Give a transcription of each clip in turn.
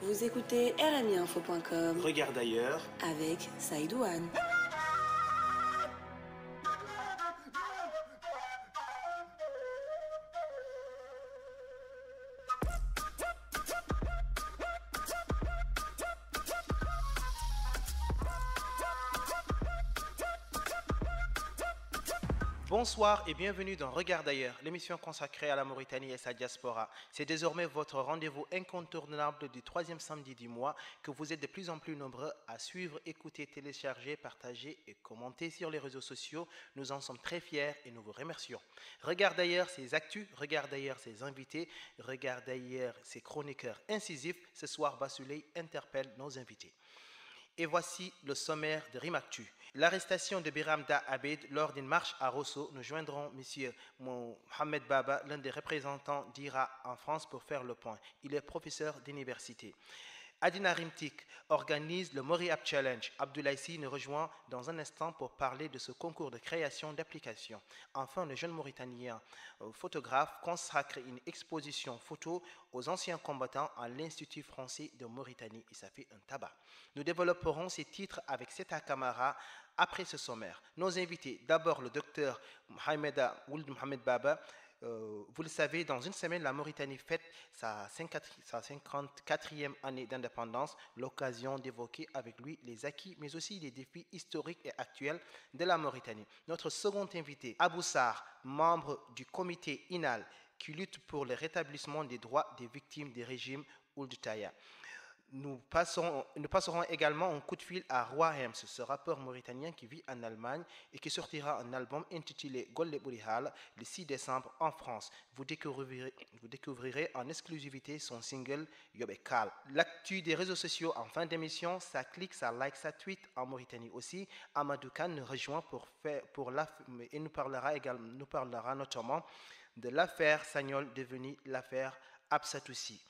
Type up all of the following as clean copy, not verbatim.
Vous écoutez rmiinfo.com. Regarde ailleurs avec Saïdouane. Bonsoir et bienvenue dans Regarde ailleurs, l'émission consacrée à la Mauritanie et sa diaspora. C'est désormais votre rendez-vous incontournable du troisième samedi du mois que vous êtes de plus en plus nombreux à suivre, écouter, télécharger, partager et commenter sur les réseaux sociaux. Nous en sommes très fiers et nous vous remercions. Regarde ailleurs ses actus, regarde ailleurs ses invités, regarde ailleurs ses chroniqueurs incisifs. Ce soir, Bassouley interpelle nos invités. Et voici le sommaire de RIMACTU. L'arrestation de Biram Da Abed lors d'une marche à Rosso. Nous joindrons M. Mohamed Baba, l'un des représentants d'IRA en France, pour faire le point. Il est professeur d'université. Adina Rimtik organise le Moriab Challenge. Abdoulaye Sy nous rejoint dans un instant pour parler de ce concours de création d'applications. Enfin, le jeune Mauritanien photographe consacre une exposition photo aux anciens combattants à l'Institut français de Mauritanie et ça fait un tabac. Nous développerons ces titres avec Seta Kamara après ce sommaire. Nos invités, d'abord le docteur Mohamed Baba. Vous le savez, dans une semaine, la Mauritanie fête sa 54e année d'indépendance, l'occasion d'évoquer avec lui les acquis, mais aussi les défis historiques et actuels de la Mauritanie. Notre second invité, Abou Sarr, membre du comité INAL, qui lutte pour le rétablissement des droits des victimes des régimes Ould Taya. Nous passerons également un coup de fil à Roi Hems, ce rappeur mauritanien qui vit en Allemagne et qui sortira un album intitulé Golle Bourihal le 6 décembre en France. Vous découvrirez en exclusivité son single Yobekal. L'actu des réseaux sociaux en fin d'émission, ça clique, ça like, ça tweet en Mauritanie aussi. Amadou Khan nous rejoint et nous parlera notamment de l'affaire Sagnol devenue l'affaire Absatoussi.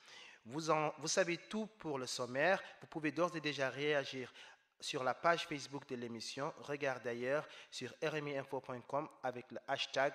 Vous savez tout pour le sommaire. Vous pouvez d'ores et déjà réagir sur la page Facebook de l'émission. Regarde d'ailleurs sur rmiinfo.com avec le hashtag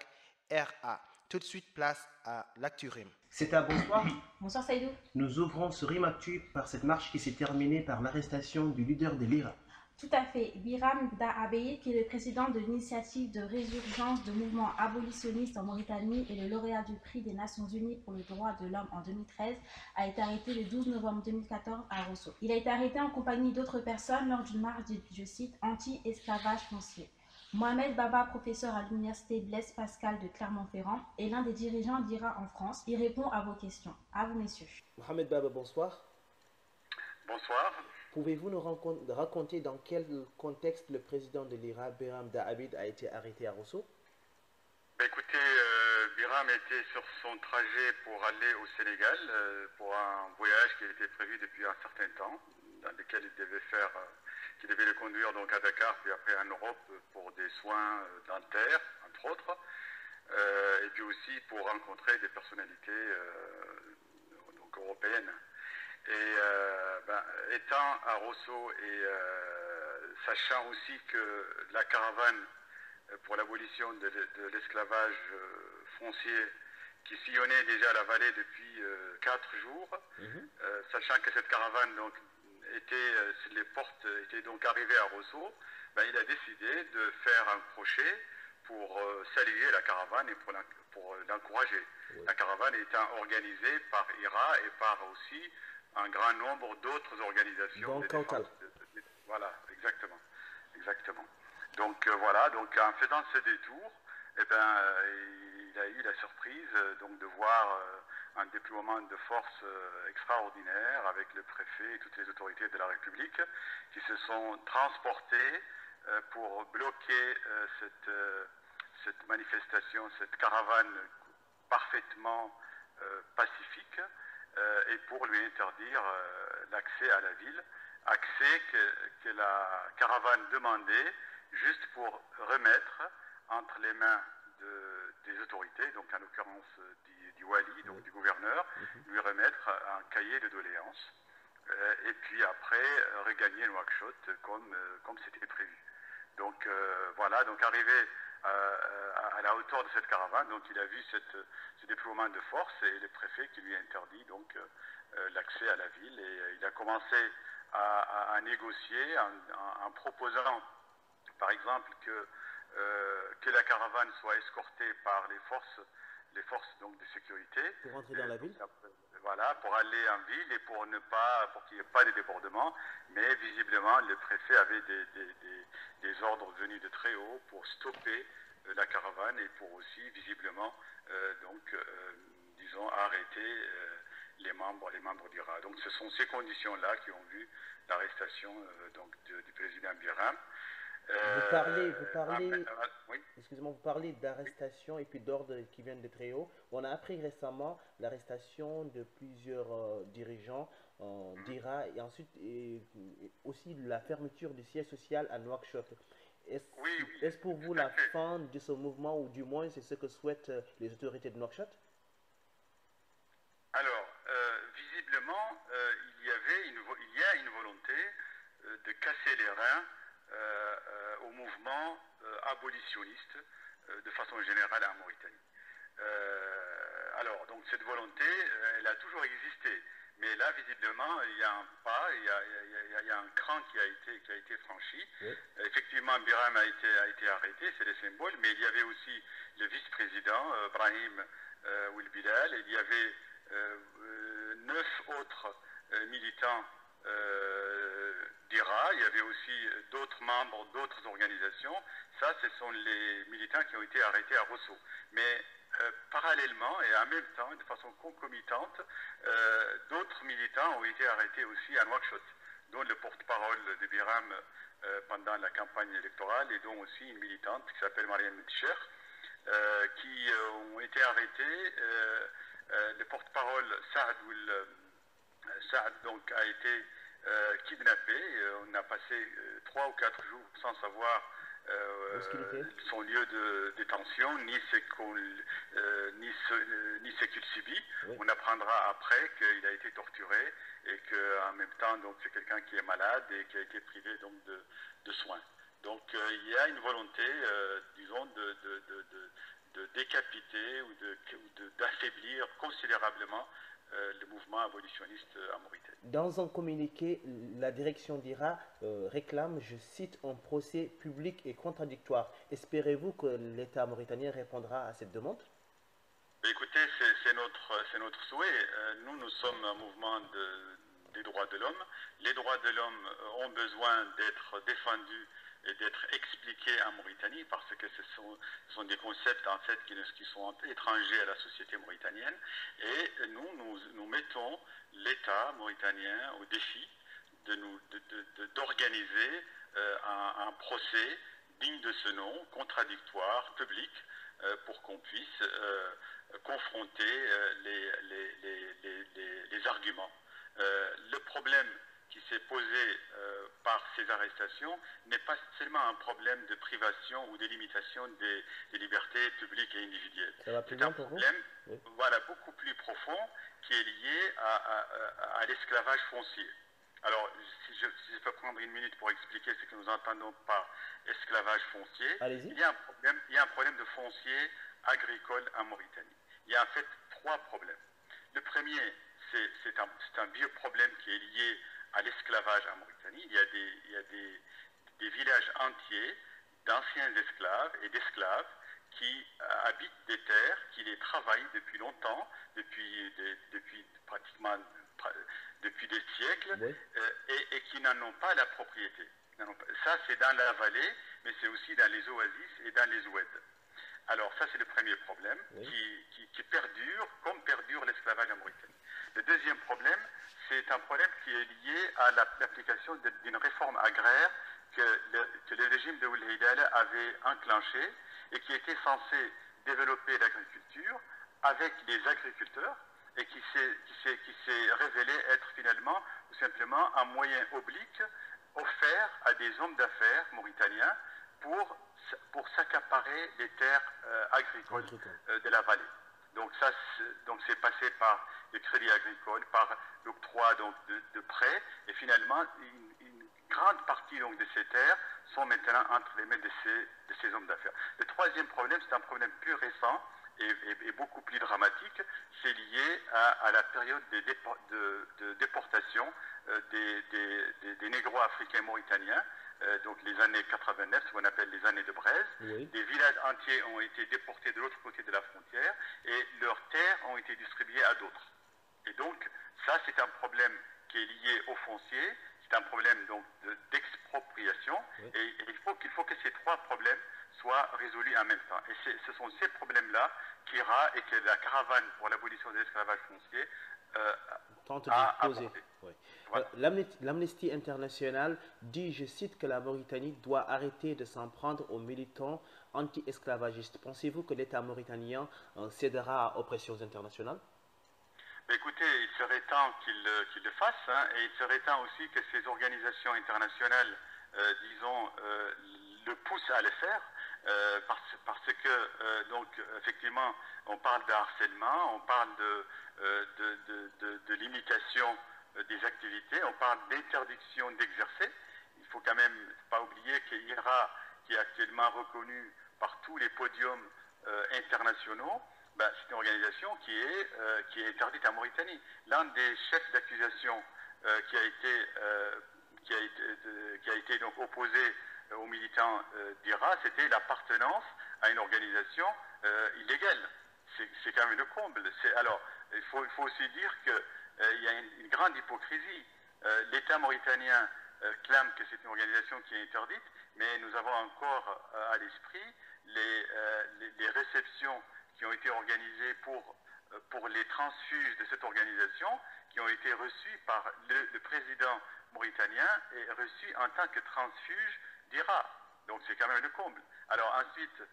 RA. Tout de suite, place à l'actu RIM. C'est un bonsoir. Bonsoir Saïdou. Nous ouvrons ce RIM Actu par cette marche qui s'est terminée par l'arrestation du leader de l'IRA. Tout à fait. Biram Da Abed, qui est le président de l'initiative de résurgence de mouvements abolitionnistes en Mauritanie et le lauréat du prix des Nations Unies pour le droit de l'homme en 2013, a été arrêté le 12 novembre 2014 à Rosso. Il a été arrêté en compagnie d'autres personnes lors d'une marche, je cite, anti-esclavage foncier. Mohamed Baba, professeur à l'université Blaise Pascal de Clermont-Ferrand, est l'un des dirigeants d'IRA en France. Il répond à vos questions. À vous, messieurs. Mohamed Baba, bonsoir. Bonsoir. Pouvez-vous nous raconter dans quel contexte le président de l'IRA, Biram Da Abed, a été arrêté à Rosso? Écoutez, Biram était sur son trajet pour aller au Sénégal pour un voyage qui était prévu depuis un certain temps, dans lequel il devait le conduire donc à Dakar, puis après en Europe pour des soins dentaires, entre autres, et puis aussi pour rencontrer des personnalités donc européennes. Et étant à Rosso et sachant aussi que la caravane pour l'abolition de l'esclavage foncier qui sillonnait déjà la vallée depuis 4 jours, sachant que cette caravane donc les portes étaient donc arrivées à Rosso, il a décidé de faire un crochet pour saluer la caravane et pour l'encourager. Oui. La caravane étant organisée par IRA et par aussi un grand nombre d'autres organisations. Voilà, exactement. Donc voilà, donc en faisant ce détour, il a eu la surprise donc de voir un déploiement de force extraordinaire avec le préfet et toutes les autorités de la République qui se sont transportés pour bloquer cette manifestation, cette caravane parfaitement pacifique. Et pour lui interdire l'accès à la ville, accès que la caravane demandait juste pour remettre entre les mains des autorités, donc en l'occurrence du wali, donc du gouverneur, lui remettre un cahier de doléances et puis après regagner Nouakchott comme c'était prévu. Donc voilà, donc arrivé à la hauteur de cette caravane. Donc il a vu ce déploiement de force et le préfet qui lui interdit donc l'accès à la ville. Et il a commencé à négocier en proposant par exemple que la caravane soit escortée par les forces donc de sécurité. Pour entrer dans la ville. Voilà, pour aller en ville et pour qu'il n'y ait pas de débordement. Mais visiblement, le préfet avait des ordres venus de très haut pour stopper la caravane et pour aussi visiblement disons arrêter les membres d'IRA. Donc ce sont ces conditions-là qui ont vu l'arrestation du président Biram. Oui. Excusez-moi, vous parlez d'arrestation et puis d'ordre qui viennent de très haut. On a appris récemment l'arrestation de plusieurs dirigeants d'IRA et ensuite aussi la fermeture du siège social à Nouakchott. Est-ce pour vous la fin de ce mouvement, ou du moins c'est ce que souhaitent les autorités de Nouakchott? Alors, visiblement, il y a une volonté de casser les reins au mouvement abolitionniste de façon générale en Mauritanie. Alors, donc cette volonté, elle a toujours existé. Mais là, visiblement, il y a un pas, il y a un cran qui a été franchi. Oui. Effectivement, Biram a été arrêté, c'est le symbole, mais il y avait aussi le vice-président, Brahim Ouilbilal, il y avait 9 autres militants d'IRA, il y avait aussi d'autres membres d'autres organisations. Ça, ce sont les militants qui ont été arrêtés à Rosso. Mais parallèlement et en même temps, de façon concomitante, d'autres militants ont été arrêtés aussi à Nouakchott, dont le porte-parole de Biram pendant la campagne électorale et dont aussi une militante qui s'appelle Mariam Medcher, qui ont été arrêtés. Le porte-parole Saad donc, a été kidnappé. On a passé 3 ou 4 jours sans savoir son lieu de détention, ni ce qu'il subit. Oui. On apprendra après qu'il a été torturé et qu'en même temps, c'est quelqu'un qui est malade et qui a été privé donc, de soins. Donc il y a une volonté, disons, de décapiter ou d'affaiblir considérablement le mouvement abolitionniste en Mauritanie. Dans un communiqué, la direction d'IRA réclame, je cite, un procès public et contradictoire. Espérez-vous que l'État mauritanien répondra à cette demande? Écoutez, c'est notre souhait. Nous sommes un mouvement des droits de l'homme. Les droits de l'homme ont besoin d'être défendus et d'être expliqués en Mauritanie parce que ce sont des concepts en fait qui sont étrangers à la société mauritanienne, et nous mettons l'État mauritanien au défi d'organiser un procès digne de ce nom, contradictoire, public, pour qu'on puisse confronter les arguments. Le problème qui s'est posé par ces arrestations n'est pas seulement un problème de privation ou de limitation des libertés publiques et individuelles. C'est un problème beaucoup plus profond qui est lié à l'esclavage foncier. Alors, si je peux prendre une minute pour expliquer ce que nous entendons par esclavage foncier, il y a un problème de foncier agricole en Mauritanie. Il y a en fait 3 problèmes. Le premier, c'est un vieux problème qui est lié à l'esclavage en Mauritanie. Il y a des villages entiers d'anciens esclaves et d'esclaves qui habitent des terres, qui les travaillent depuis longtemps, depuis pratiquement depuis des siècles, oui. Et qui n'en ont pas la propriété. Ça, c'est dans la vallée, mais c'est aussi dans les oasis et dans les oueds. Alors ça, c'est le premier problème, oui. qui perdure, comme perdure l'esclavage en Mauritanie. Le deuxième problème, c'est un problème qui est lié à l'application d'une réforme agraire que le régime de Ould Haïdala avait enclenché et qui était censé développer l'agriculture avec les agriculteurs et qui s'est révélé être finalement tout simplement un moyen oblique offert à des hommes d'affaires mauritaniens pour s'accaparer les terres agricoles de la vallée. Donc c'est passé par le crédit agricole, par l'octroi de prêts, et finalement une grande partie donc, de ces terres sont maintenant entre les mains de ces hommes d'affaires. Le troisième problème, c'est un problème plus récent et beaucoup plus dramatique, c'est lié à la période de déportation des négro-africains mauritaniens, donc les années 89, ce qu'on appelle les années de braise. Oui. Des villages entiers ont été déportés de l'autre côté de la frontière et leurs terres ont été distribuées à d'autres. Et donc, ça, c'est un problème qui est lié au foncier, c'est un problème donc d'expropriation, oui. Et il faut que ces trois problèmes soient résolus en même temps. Et ce sont ces problèmes-là qu'IRA et que la caravane pour l'abolition de l'esclavage foncier tente de poser. Oui. Voilà. L'Amnesty International dit, je cite, que la Mauritanie doit arrêter de s'en prendre aux militants anti-esclavagistes. Pensez-vous que l'État mauritanien cédera à oppressions internationales? Écoutez, il serait temps qu'il le fasse, hein, et il serait temps aussi que ces organisations internationales, disons, le poussent à le faire, parce que, donc, effectivement, on parle de harcèlement, on parle de limitation des activités, on parle d'interdiction d'exercer. Il ne faut quand même pas oublier qu'IRA, qui est actuellement reconnu par tous les podiums internationaux, c'est une organisation qui est interdite en Mauritanie. L'un des chefs d'accusation qui a été donc opposé aux militants d'IRA, c'était l'appartenance à une organisation illégale. C'est quand même le comble. Alors, il faut aussi dire qu'il y a une grande hypocrisie. L'État mauritanien clame que c'est une organisation qui est interdite, mais nous avons encore à l'esprit les réceptions qui ont été organisées pour les transfuges de cette organisation, qui ont été reçus par le président mauritanien et reçus en tant que transfuge d'IRA. Donc c'est quand même le comble. Alors ensuite,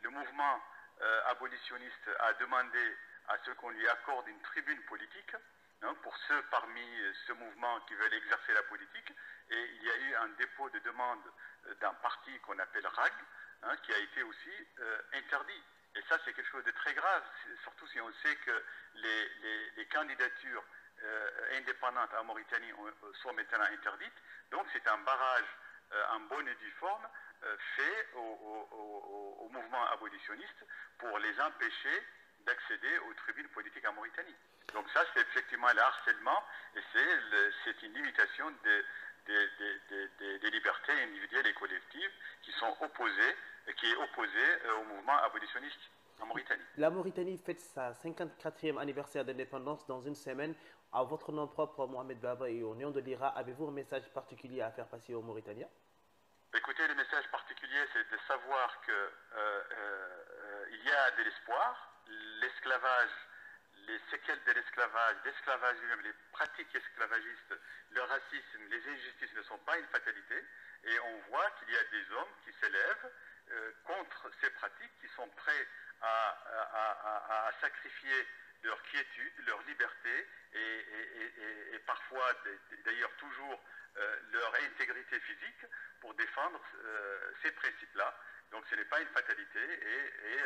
le mouvement abolitionniste a demandé à ce qu'on lui accorde une tribune politique, hein, pour ceux parmi ce mouvement qui veulent exercer la politique, et il y a eu un dépôt de demande d'un parti qu'on appelle RAG, hein, qui a été aussi interdit. Et ça, c'est quelque chose de très grave, surtout si on sait que les candidatures indépendantes en Mauritanie sont maintenant interdites. Donc, c'est un barrage en bonne et due forme fait au mouvement abolitionniste pour les empêcher d'accéder aux tribunes politiques en Mauritanie. Donc ça, c'est effectivement le harcèlement et c'est une limitation des libertés individuelles et collectives qui est opposée au mouvement abolitionniste en Mauritanie. La Mauritanie fête sa 54e anniversaire d'indépendance dans une semaine. À votre nom propre, Mohamed Baba, et au nom de l'IRA, avez-vous un message particulier à faire passer aux Mauritaniens? Écoutez, le message particulier, c'est de savoir qu'il y a de l'espoir. L'esclavage, les séquelles de l'esclavage, lui-même, les pratiques esclavagistes, le racisme, les injustices ne sont pas une fatalité. Et on voit qu'il y a des hommes qui s'élèvent contre ces pratiques, qui sont prêts à sacrifier leur quiétude, leur liberté et parfois, d'ailleurs toujours, leur intégrité physique pour défendre ces principes-là. Donc ce n'est pas une fatalité et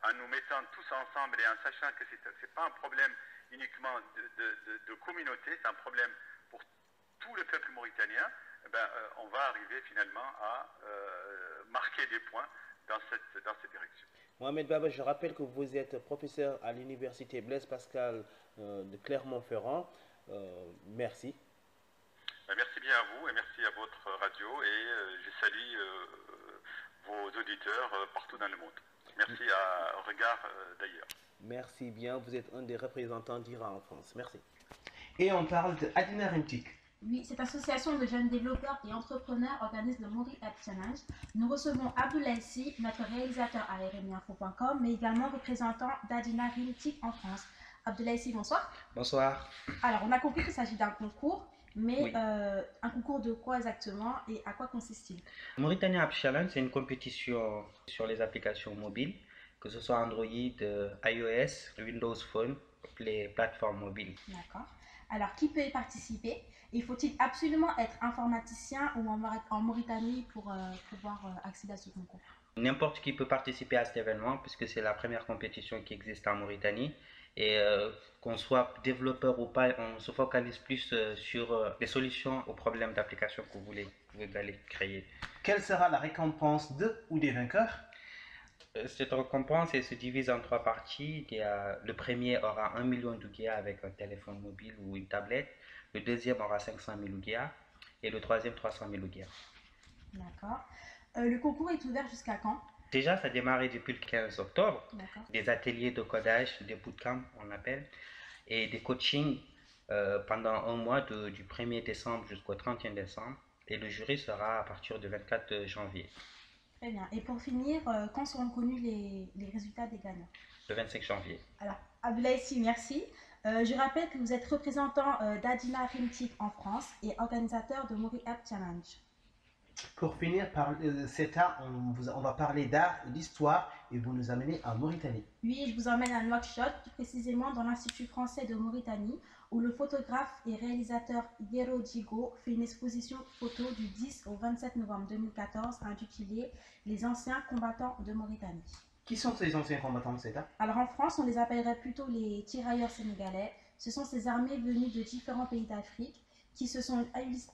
en nous mettant tous ensemble et en sachant que ce n'est pas un problème uniquement de communauté, c'est un problème pour tout le peuple mauritanien, on va arriver finalement à marquer des points dans cette direction. Mohamed Baba, je rappelle que vous êtes professeur à l'université Blaise Pascal de Clermont-Ferrand. Merci. Merci bien à vous et merci à votre radio et je salue vos auditeurs partout dans le monde. Merci à Regard d'ailleurs. Merci bien, vous êtes un des représentants d'IRA en France. Merci. Et on parle de Adina Rimtik. Oui, cette association de jeunes développeurs et entrepreneurs organise le Mori App Challenge. Nous recevons Abdoulaye Sy, notre réalisateur à rmiinfo.com, mais également représentant d'Adina Rimtik en France. Abdoulaye Sy, bonsoir. Bonsoir. Alors, on a compris qu'il s'agit d'un concours, mais oui. Un concours de quoi exactement et à quoi consiste-t-il? Mauritania App Challenge, c'est une compétition sur les applications mobiles, que ce soit Android, iOS, Windows Phone, les plateformes mobiles. D'accord. Alors, qui peut y participer? Et faut-il absolument être informaticien ou en Mauritanie pour pouvoir accéder à ce concours? N'importe qui peut participer à cet événement puisque c'est la première compétition qui existe en Mauritanie. Et qu'on soit développeur ou pas, on se focalise plus sur les solutions aux problèmes d'application que vous allez créer. Quelle sera la récompense de ou des vainqueurs? Cette récompense elle se divise en 3 parties. Le premier aura 1 million d'ouguiya avec un téléphone mobile ou une tablette. Le deuxième aura 500 000 ouguiya. Et le troisième 300 000 ouguiya. D'accord. Le concours est ouvert jusqu'à quand? Déjà, ça a démarré depuis le 15 octobre. D'accord. Des ateliers de codage, des bootcamps, on appelle, et des coachings pendant un mois du 1er décembre jusqu'au 31 décembre. Et le jury sera à partir du 24 janvier. Très bien. Et pour finir, quand seront connus les résultats des gagnants? Le 25 janvier. Alors, Abdoulaye Sy, merci. Je rappelle que vous êtes représentant d'Adina Rimtik en France et organisateur de Mori App Challenge. Pour finir par CETA, on va parler d'art et d'histoire et vous nous amenez en Mauritanie. Oui, je vous emmène à Nouakchott, plus précisément dans l'Institut français de Mauritanie, où le photographe et réalisateur Yero Djigo fait une exposition photo du 10 au 27 novembre 2014 intitulée « Les anciens combattants de Mauritanie ». Qui sont ces anciens combattants de CETA? Alors en France, on les appellerait plutôt les tirailleurs sénégalais. Ce sont ces armées venues de différents pays d'Afrique qui se sont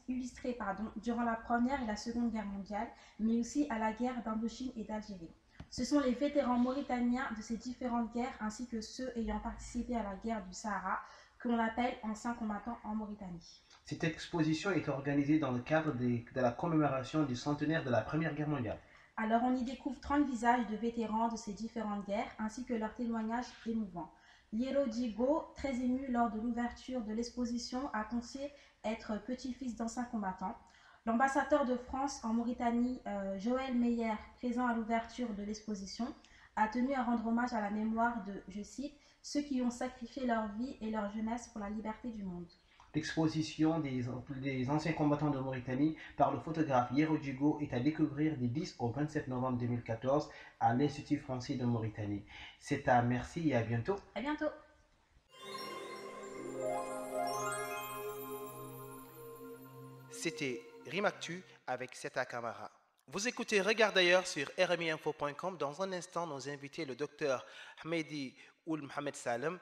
illustrées durant la Première et la Seconde Guerre mondiale, mais aussi à la guerre d'Indochine et d'Algérie. Ce sont les vétérans mauritaniens de ces différentes guerres ainsi que ceux ayant participé à la guerre du Sahara que l'on appelle anciens combattants en Mauritanie. Cette exposition est organisée dans le cadre de la commémoration du centenaire de la Première Guerre mondiale. Alors on y découvre 30 visages de vétérans de ces différentes guerres ainsi que leurs témoignages émouvants. Yero Djigo, très ému lors de l'ouverture de l'exposition, a confié être petit-fils d'anciens combattants. L'ambassadeur de France en Mauritanie, Joël Meyer, présent à l'ouverture de l'exposition, a tenu à rendre hommage à la mémoire de, je cite, « ceux qui ont sacrifié leur vie et leur jeunesse pour la liberté du monde ». L'exposition des anciens combattants de Mauritanie par le photographe Yero Djigo est à découvrir du 10 au 27 novembre 2014 à l'Institut français de Mauritanie. C'est à merci et à bientôt. À bientôt. C'était Rimactu avec Seta Kamara. Vous écoutez Regarde ailleurs sur rmiinfo.com. Dans un instant, nos invités, le docteur Hamedi Ould Mohamed Salem,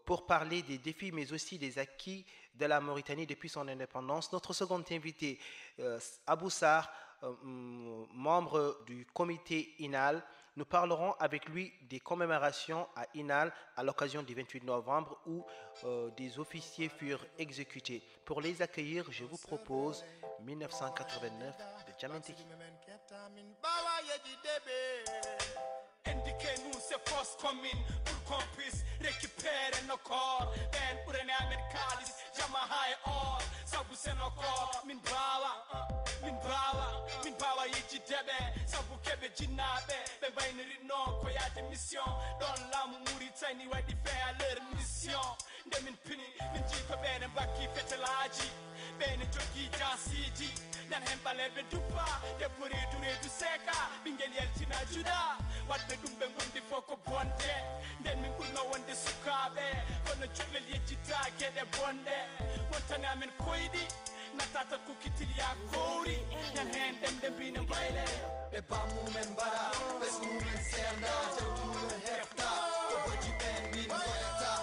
pour parler des défis mais aussi des acquis de la Mauritanie depuis son indépendance. Notre second invité, Abou Sarr, membre du comité INAL, nous parlerons avec lui des commémorations à INAL à l'occasion du 28 novembre où des officiers furent exécutés. Pour les accueillir, je vous propose 1989 de Djamanteki. Indiquez nous ces forces communes pour qu'on puisse récupérer nos corps. Ben pour un Americalis, Jamaha et or, Sabu c'est nos corps. Min bawa yiji debe, Sabu kebe jinabe, ben baineri non koyate mission. Don lamu Mauritanie wa di faire leur mission. De min pini, min jiko ben baki fetelaji, ben jogi jasidi. Nan hembale be dupa, de puri dure du seka, bingel yeltina juda. Wadde ɗum ɓe gondi fof ko bonde nden min ɓurno wonde sukaɓe kono cuɗlel yejjita gueɗe bonde wontani amen koyɗi natata kukkitiliya kowri nan hen ɗemde mbino bayle ɓe bammumen mbara ɓesmumen serda jawtumen hefta ko boji ɓen min goyata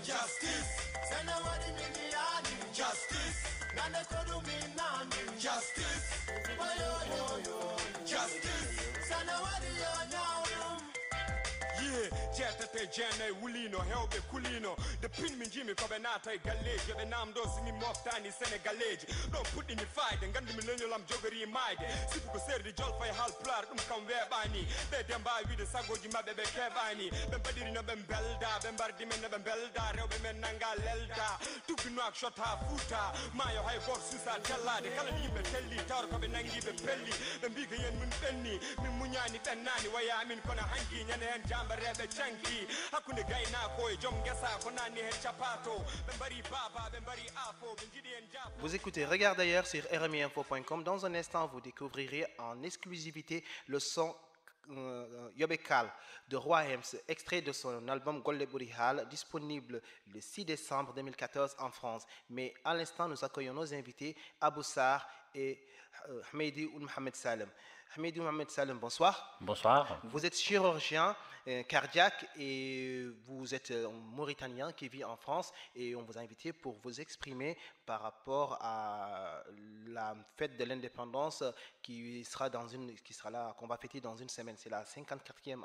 justice sene waɗi min yiyani justice nane ko ɗum min nani justice justice sanawari yo now yeah jetete jene wulino hewbe kulino de pin min jimi ko be nata e galleji be namdo simi moftani senegaleji don puddini fayde gandi mi leñolam jogori mayde sifu ko serdi jolfa e hal plar dum kam webani be demba wiide sagoji mabbe be kebani be badiri no be belda be bardi men be belda rewbe men nanga lelda tukino ak shota futa mayo hay gor susa tellade kala yimbe telli tawr ko be nangi be pelli be mbika yen mun benni min munyani tannani waya min kono hanki nyane hen jamba rebe chanki hakunde gayna ko e jom gesa ko nani hen chapato be bari baba be bari afo be jidi en japo. Vous écoutez Regarde ailleurs sur rmiinfo.com. Dans un instant, vous découvrirez en exclusivité le son Yobekal de Roi Hems, extrait de son album Golle Burihal, disponible le 6 décembre 2014 en France. Mais à l'instant, nous accueillons nos invités Abou Sarr et Hamidi Ould Mohamed Salem. Hamidi Ould Mohamed Salem, bonsoir. Bonsoir. Vous êtes chirurgien cardiaque et vous êtes mauritanien qui vit en France et on vous a invité pour vous exprimer par rapport à la fête de l'indépendance qui sera là, qu'on va fêter dans une semaine. C'est la 54e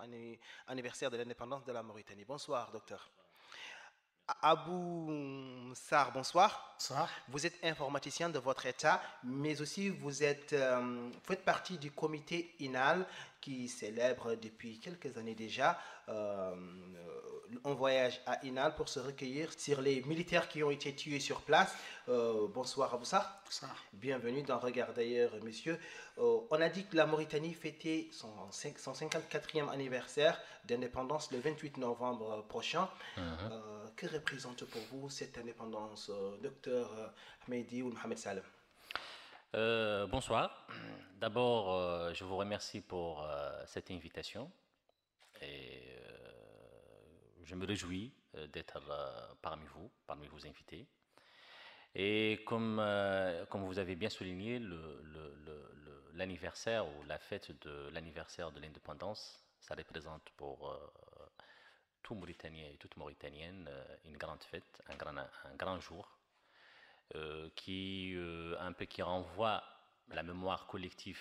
anniversaire de l'indépendance de la Mauritanie. Bonsoir, docteur. Abou Sarr, bonsoir. Bonsoir. Vous êtes informaticien de votre État, mais aussi vous faites partie du comité INAL qui célèbre depuis quelques années déjà un voyage à INAL pour se recueillir sur les militaires qui ont été tués sur place. Bonsoir Abou Sarr. Bonsoir. Bienvenue dans Regard d'ailleurs, monsieur. On a dit que la Mauritanie fêtait son 54e anniversaire d'indépendance le 28 novembre prochain. Que représente pour vous cette indépendance, docteur Hamidi Ould Mohamed Salem? Bonsoir. D'abord, je vous remercie pour cette invitation et je me réjouis d'être parmi vos invités. Et comme vous avez bien souligné, l'anniversaire ou la fête de l'anniversaire de l'indépendance, ça représente pour tout Mauritanien et toute Mauritanienne une grande fête, un grand jour qui renvoie la mémoire collective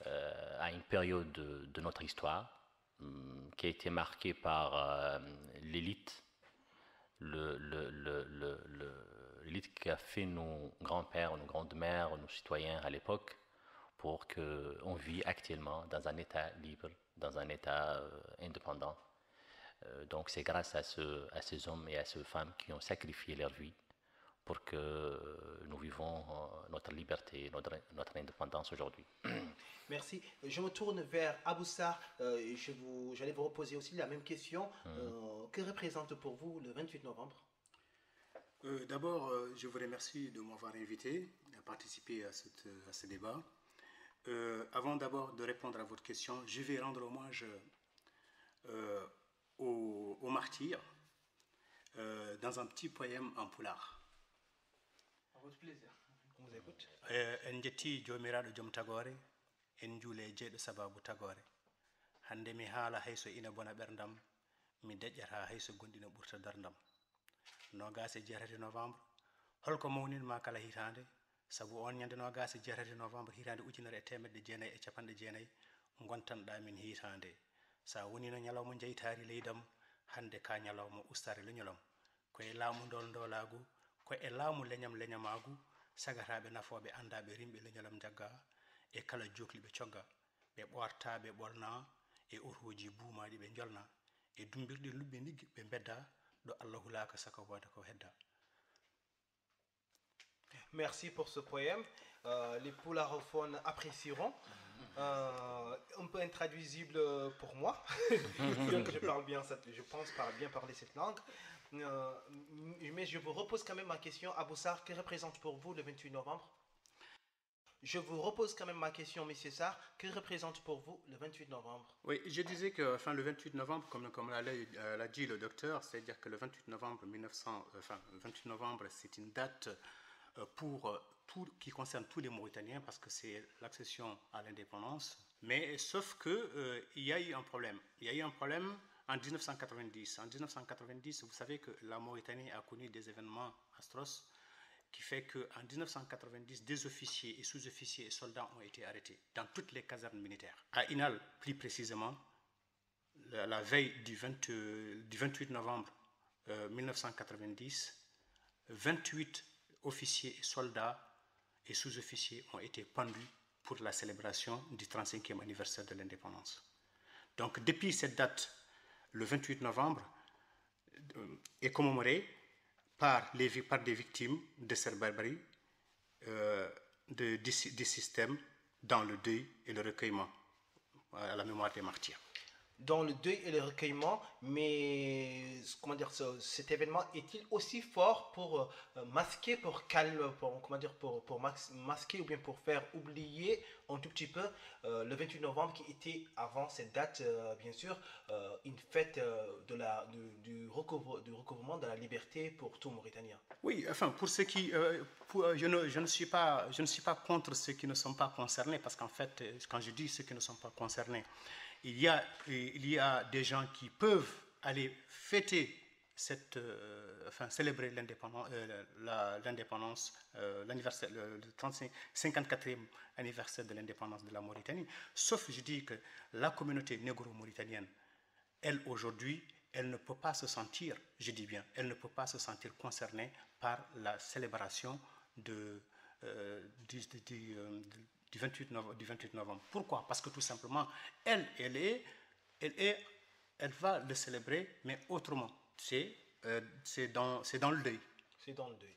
à une période de notre histoire qui a été marquée par l'élite, l'élite qui a fait nos grands-pères, nos grandes-mères, nos citoyens à l'époque pour qu'on vit actuellement dans un État libre, dans un État indépendant. Donc c'est grâce à ces hommes et à ces femmes qui ont sacrifié leur vie pour que nous vivons notre liberté, notre indépendance aujourd'hui. Merci. Je me tourne vers Abou Sarr. J'allais vous reposer aussi la même question. Que représente pour vous le 28 novembre? D'abord, je vous remercie de m'avoir invité à participer à ce débat. Avant d'abord de répondre à votre question, je vais rendre hommage aux martyrs dans un petit poème en poulard. À votre plaisir. On vous écoute. En jetti jomiraɗo joom tagore en juule jeeɗo sababu tagore hande mi haala hayso ina bona ɓerdam mi deƴƴata hayso gonɗina ɓurta dardam nogas e jeetati novembre holko mawninma kala hitande sabu on ñande nogas e jeetati novembre hitande ujunere e temedde jeenayyi e capanɗe jeenayyi gontanɗa min hitande sa woni no ñalawma jeytari leydam hande ka ñalawma ustare leñolam koye laamu ndolagu ko e laamu leñamagu sagataɓe nafoɓe andaɓe rimɓe leñolam jagga e kala jokliɓe cogga ɓe ɓorta ɓe ɓolna e otoji buumaɗi ɓe jolna e dumbirɗe lubɓe niggi ɓe bedda ɗo Allah hulaka saka wada ko hedda. Merci pour ce poème. Les poularophones apprécieront. Un peu intraduisible pour moi, bien que je pense bien parler cette langue. Mais je vous repose quand même ma question. Abou Sarr, que représente pour vous le 28 novembre? Je vous repose quand même ma question, Monsieur Sarr. Que représente pour vous le 28 novembre? Oui, je disais que le 28 novembre, comme l'a dit le docteur, c'est-à-dire que le 28 novembre 28 novembre, c'est une date pour tout qui concerne tous les Mauritaniens parce que c'est l'accession à l'indépendance. Mais sauf que il y a eu un problème. Il y a eu un problème en 1990. En 1990, vous savez que la Mauritanie a connu des événements atroces qui fait qu'en 1990, des officiers et sous-officiers et soldats ont été arrêtés dans toutes les casernes militaires. À Inal, plus précisément, la veille du 28 novembre 1990, 28 officiers et soldats et sous-officiers ont été pendus pour la célébration du 35e anniversaire de l'indépendance. Donc depuis cette date, le 28 novembre est commémoré par des victimes de cette barbarie, des systèmes dans le deuil et le recueillement à la mémoire des martyrs. Dans le deuil et le recueillement, mais comment dire, cet événement est-il aussi fort pour masquer, masquer ou bien pour faire oublier un tout petit peu le 28 novembre qui était avant cette date, bien sûr, une fête du recouvrement de la liberté pour tout Mauritanien. Oui, enfin, pour ceux qui... je ne suis pas contre ceux qui ne sont pas concernés, parce qu'en fait, quand je dis ceux qui ne sont pas concernés, il y a des gens qui peuvent aller fêter célébrer l'indépendance, l'anniversaire, le 54e anniversaire de l'indépendance de la Mauritanie. Sauf, je dis que la communauté négro-mauritanienne, elle, aujourd'hui, elle ne peut pas se sentir, je dis bien, elle ne peut pas se sentir concernée par la célébration du 28 novembre. Pourquoi? Parce que tout simplement, elle va le célébrer, mais autrement. C'est dans le deuil. C'est dans le deuil.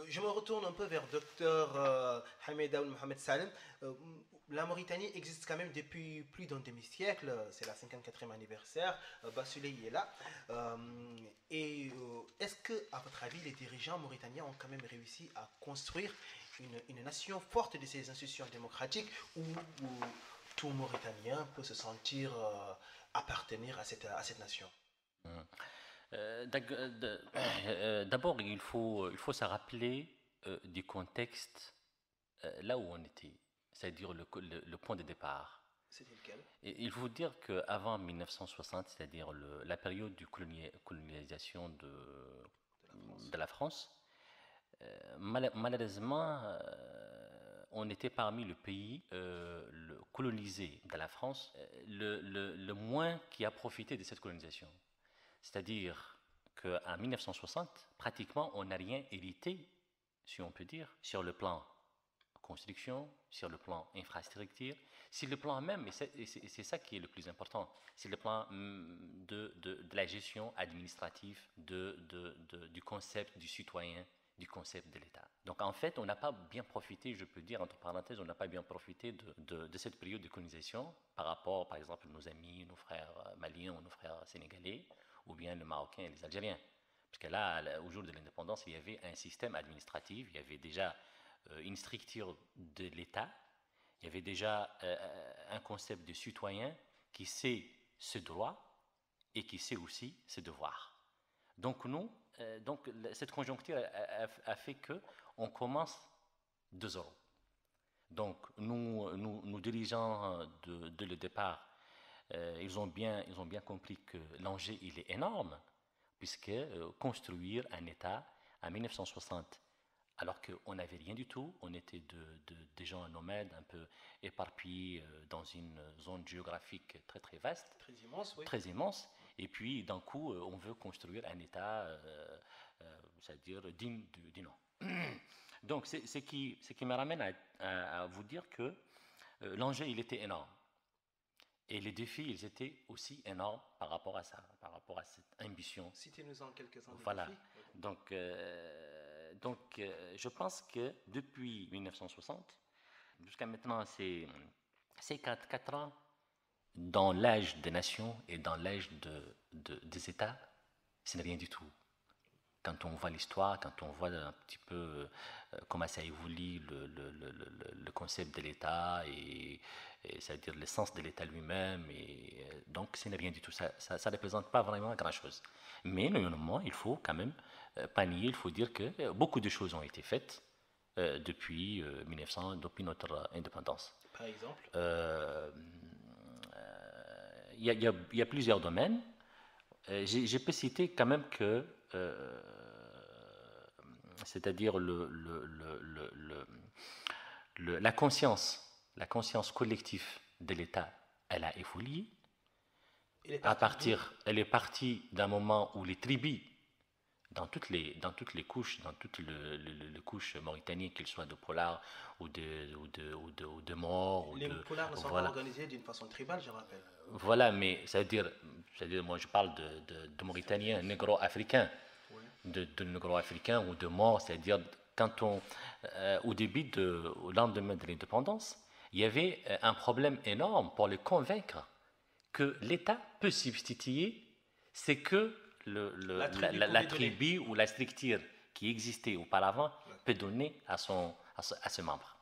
Je me retourne un peu vers Dr Hamida Mohamed Salem. La Mauritanie existe quand même depuis plus d'un demi-siècle. C'est la 54e anniversaire. Bassouley est là. Est-ce que, à votre avis, les dirigeants mauritaniens ont quand même réussi à construire une nation forte de ces institutions démocratiques où tout Mauritanien peut se sentir appartenir à cette nation? D'abord, il faut se rappeler du contexte là où on était, c'est-à-dire le point de départ. C'était lequel? Il faut dire qu'avant 1960, c'est-à-dire la période de colonisation de la France, malheureusement, on était parmi le pays colonisé de la France, le moins qui a profité de cette colonisation. C'est-à-dire qu'en 1960, pratiquement, on n'a rien hérité, si on peut dire, sur le plan construction, sur le plan infrastructure, sur le plan même, et c'est ça qui est le plus important, c'est le plan de la gestion administrative, du concept du citoyen, du concept de l'État. Donc en fait, on n'a pas bien profité, je peux dire entre parenthèses, on n'a pas bien profité de cette période de colonisation par rapport, par exemple, à nos amis, nos frères maliens ou nos frères sénégalais, ou bien les Marocains et les Algériens. Parce que là, au jour de l'indépendance, il y avait un système administratif, il y avait déjà une structure de l'État, il y avait déjà un concept de citoyen qui sait ses droits et qui sait aussi ses devoirs. Donc cette conjoncture a fait qu'on commence de zéro. Donc nous dirigeants de le départ, ils ont bien compris que l'enjeu il est énorme, puisque construire un État en 1960, alors qu'on n'avait rien du tout, on était des gens nomades, un peu éparpillés dans une zone géographique très très vaste, très immense, oui. Très immense, et puis d'un coup on veut construire un État, c'est-à-dire digne du nom. Donc c'est ce qui me ramène à vous dire que l'enjeu il était énorme. Et les défis, ils étaient aussi énormes par rapport à ça, par rapport à cette ambition. Citez-nous en quelques-uns des voilà. défis. Donc, je pense que depuis 1960, jusqu'à maintenant, c'est 4 ans dans l'âge des nations et dans l'âge des États, ce n'est rien du tout. Quand on voit l'histoire, quand on voit un petit peu comment ça évolue le concept de l'État et c'est-à-dire l'essence de l'État lui-même, et donc ce n'est rien du tout. Ça ne représente pas vraiment grand-chose. Mais néanmoins, il faut quand même pas nier, il faut dire que beaucoup de choses ont été faites depuis 1900, depuis notre indépendance. Par exemple, il y a plusieurs domaines. Je peux citer quand même que c'est-à-dire la conscience collective de l'État, elle a évolué. Elle est partie d'un moment où les tribus, dans toutes les couches, dans toutes les couches mauritaniennes, qu'elles soient de Polar ou de Maure. Les Polars ne sont pas organisés d'une façon tribale, je rappelle. Voilà, mais c'est-à-dire moi je parle de Mauritaniens négro-africains, de négro-africains ou de Maure, c'est-à-dire quand au lendemain de l'indépendance, il y avait un problème énorme pour les convaincre que l'État peut substituer ce que la tribu ou la structure qui existait auparavant peut donner à ses membres.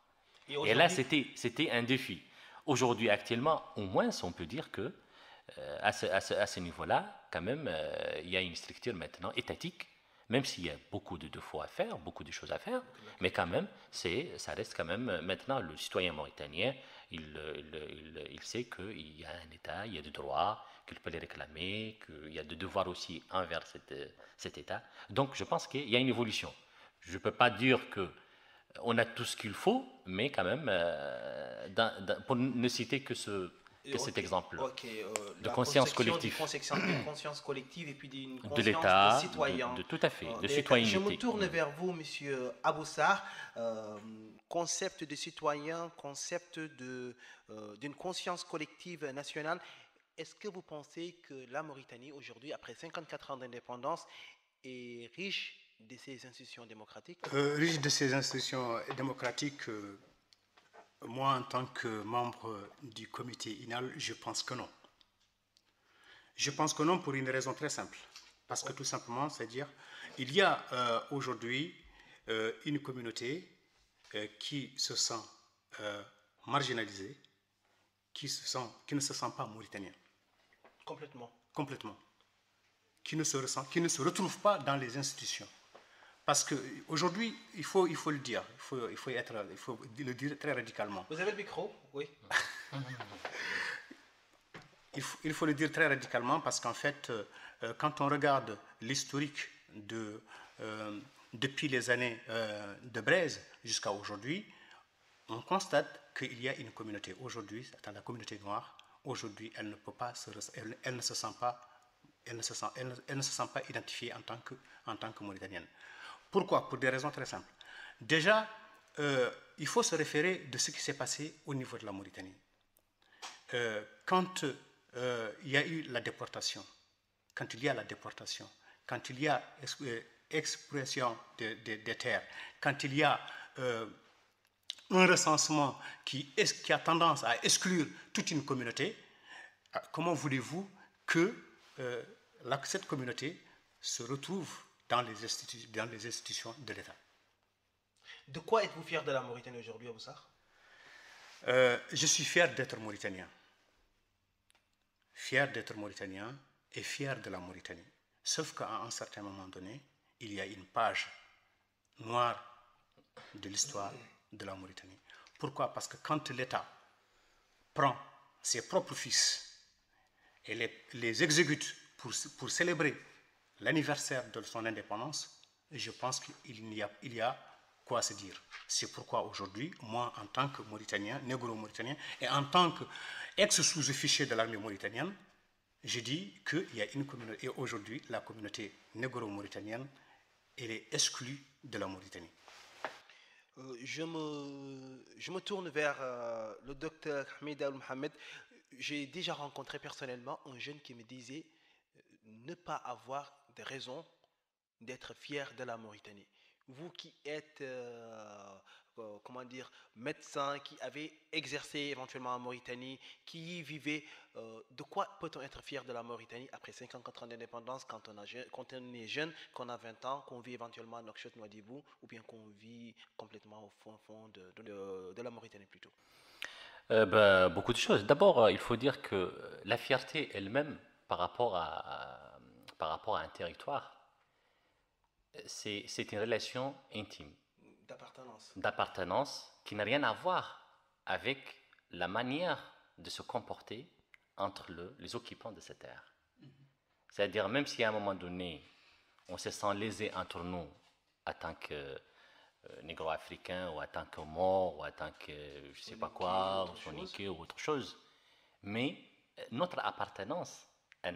Et là, c'était un défi. Aujourd'hui, actuellement, au moins, on peut dire que à ce niveau-là, quand même, il y a une structure maintenant étatique, même s'il y a beaucoup de défauts à faire, beaucoup de choses à faire, mais quand même, ça reste quand même, maintenant, le citoyen mauritanien, il sait qu'il y a un État, il y a des droits, qu'il peut les réclamer, qu'il y a des devoirs aussi envers cet État. Donc, je pense qu'il y a une évolution. Je ne peux pas dire qu'on a tout ce qu'il faut, mais quand même, pour ne citer que cet exemple de conscience collective. De conscience collective et puis d'une conscience de l'État, de citoyen. Tout à fait, de citoyenneté. Je me tourne vers vous, monsieur Aboussar. Concept de citoyen, concept d'une conscience collective nationale. Est-ce que vous pensez que la Mauritanie, aujourd'hui, après 54 ans d'indépendance, est riche de ses institutions démocratiques? Riche de ces institutions démocratiques, moi, en tant que membre du comité INAL, je pense que non. Je pense que non pour une raison très simple. Parce que tout simplement, c'est-à-dire, il y a aujourd'hui une communauté qui se sent marginalisée, qui ne se sent pas mauritanienne. Complètement. Qui ne se retrouve pas dans les institutions. Parce qu'aujourd'hui, il faut le dire, il faut le dire très radicalement. Vous avez le micro? Oui. Il faut le dire très radicalement parce qu'en fait, quand on regarde l'historique depuis les années de Braise jusqu'à aujourd'hui, on constate qu'il y a une communauté. Aujourd'hui, la communauté noire, aujourd'hui, elle ne se sent pas identifiée en tant que mauritanienne. Pourquoi? Pour des raisons très simples. Déjà, il faut se référer de ce qui s'est passé au niveau de la Mauritanie. Quand il y a eu la déportation, quand il y a expression des terres, quand il y a un recensement qui a tendance à exclure toute une communauté, comment voulez-vous que cette communauté se retrouve dans les institutions de l'État? De quoi êtes-vous fier de la Mauritanie aujourd'hui, Aboussar? Je suis fier d'être mauritanien. Fier d'être mauritanien et fier de la Mauritanie. Sauf qu'à un certain moment donné, il y a une page noire de l'histoire de la Mauritanie. Pourquoi? Parce que quand l'État prend ses propres fils et les exécute pour célébrer l'anniversaire de son indépendance, je pense qu'il y a quoi se dire. C'est pourquoi aujourd'hui, moi, en tant que Mauritanien, négro-mauritanien, et en tant qu'ex-sous-officier de l'armée mauritanienne, je dis qu'il y a une communauté, et aujourd'hui, la communauté négro-mauritanienne, elle est exclue de la Mauritanie. Je me tourne vers le docteur Hamid Al-Mohamed. J'ai déjà rencontré personnellement un jeune qui me disait ne pas avoir de raison d'être fier de la Mauritanie. Vous qui êtes médecin, qui avez exercé éventuellement en Mauritanie, qui y vivez, de quoi peut-on être fier de la Mauritanie après 54 ans d'indépendance quand on est jeune, qu'on a 20 ans, qu'on vit éventuellement à Nouakchott, Nouadhibou, ou bien qu'on vit complètement au fond de la Mauritanie plutôt? Beaucoup de choses. D'abord, il faut dire que la fierté elle-même par rapport à un territoire, c'est une relation intime. D'appartenance qui n'a rien à voir avec la manière de se comporter entre les occupants de cette terre. C'est-à-dire, même si à un moment donné, on se sent lésé entre nous en tant que négro-africain, ou en tant que mort, ou en tant que je ne sais pas quoi, ou soniqué, ou autre chose, mais notre appartenance,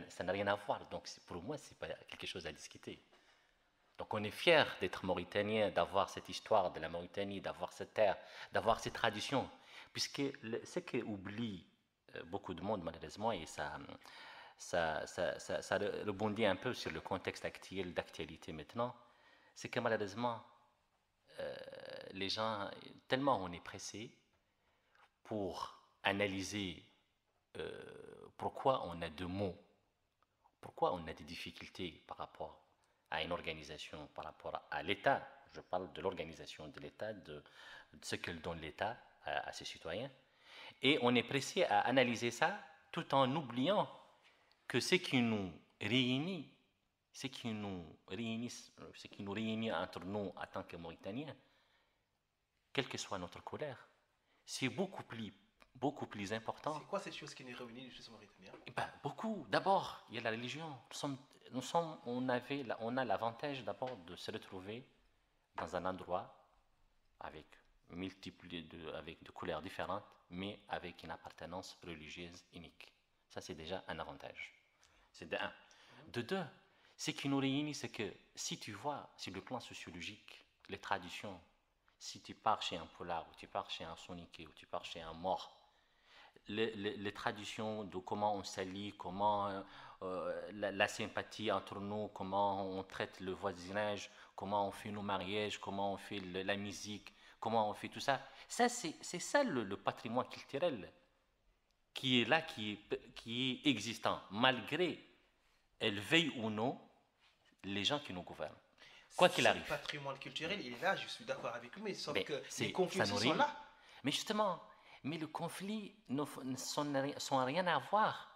ça n'a rien à voir. Donc pour moi, ce n'est pas quelque chose à discuter. Donc on est fiers d'être mauritanien, d'avoir cette histoire de la Mauritanie, d'avoir cette terre, d'avoir ces traditions. Puisque ce qu'oublie beaucoup de monde malheureusement, et ça rebondit un peu sur le contexte actuel, d'actualité maintenant, c'est que malheureusement, les gens, tellement on est pressé pour analyser pourquoi on a deux mots, pourquoi on a des difficultés par rapport à une organisation, par rapport à l'État. Je parle de l'organisation de l'État, de ce que donne l'État à ses citoyens. Et on est pressé à analyser ça tout en oubliant que ce qui nous réunit, ce qui nous réunit entre nous en tant que Mauritaniens, quelle que soit notre couleur, c'est beaucoup plus important. C'est quoi cette chose qui nous réunit, les Mauritaniens? Beaucoup. D'abord, il y a la religion. On a l'avantage d'abord de se retrouver dans un endroit avec de couleurs différentes, mais avec une appartenance religieuse unique. Ça, c'est déjà un avantage. C'est de un. De deux, ce qui nous réunit, c'est que si tu vois, sur le plan sociologique, les traditions, si tu pars chez un Polar, ou tu pars chez un Soniké, ou tu pars chez un Mort, les traditions de comment on s'allie, comment la sympathie entre nous, comment on traite le voisinage, comment on fait nos mariages, comment on fait la musique, comment on fait tout ça. Ça, c'est ça le patrimoine culturel qui est là, qui est existant, malgré, elle veuille ou non, les gens qui nous gouvernent. Quoi qu'il arrive. Le patrimoine culturel, il est là, je suis d'accord avec lui, mais sauf que les conflits conflits sont là. Mais justement, les conflits ne sont rien à voir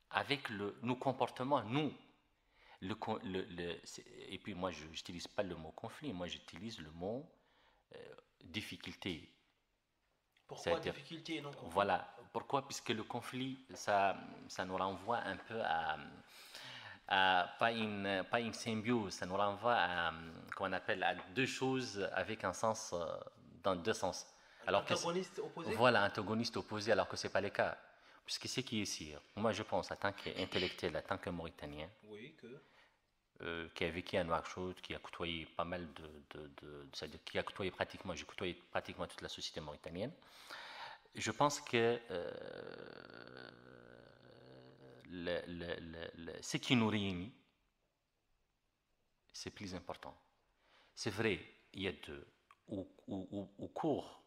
avec nos comportements, nous. Et puis moi, je n'utilise pas le mot conflit, moi j'utilise le mot difficulté. Pourquoi difficulté et non conflit? Voilà, pourquoi? Puisque le conflit, ça nous renvoie un peu à pas une symbiose, ça nous renvoie à, comment on appelle, à deux choses avec un sens, dans deux sens. Antagoniste opposé? Voilà, antagoniste opposé, alors que ce n'est pas le cas. Puisque ce qui est ici, moi je pense, en tant qu'intellectuel, en tant que Mauritanien, oui, qui a vécu à Nouakchott, qui a côtoyé pas mal c'est-à-dire qui a côtoyé pratiquement, j'ai côtoyé pratiquement toute la société mauritanienne, je pense que ce qui nous réunit, c'est plus important. C'est vrai, il y a au cours,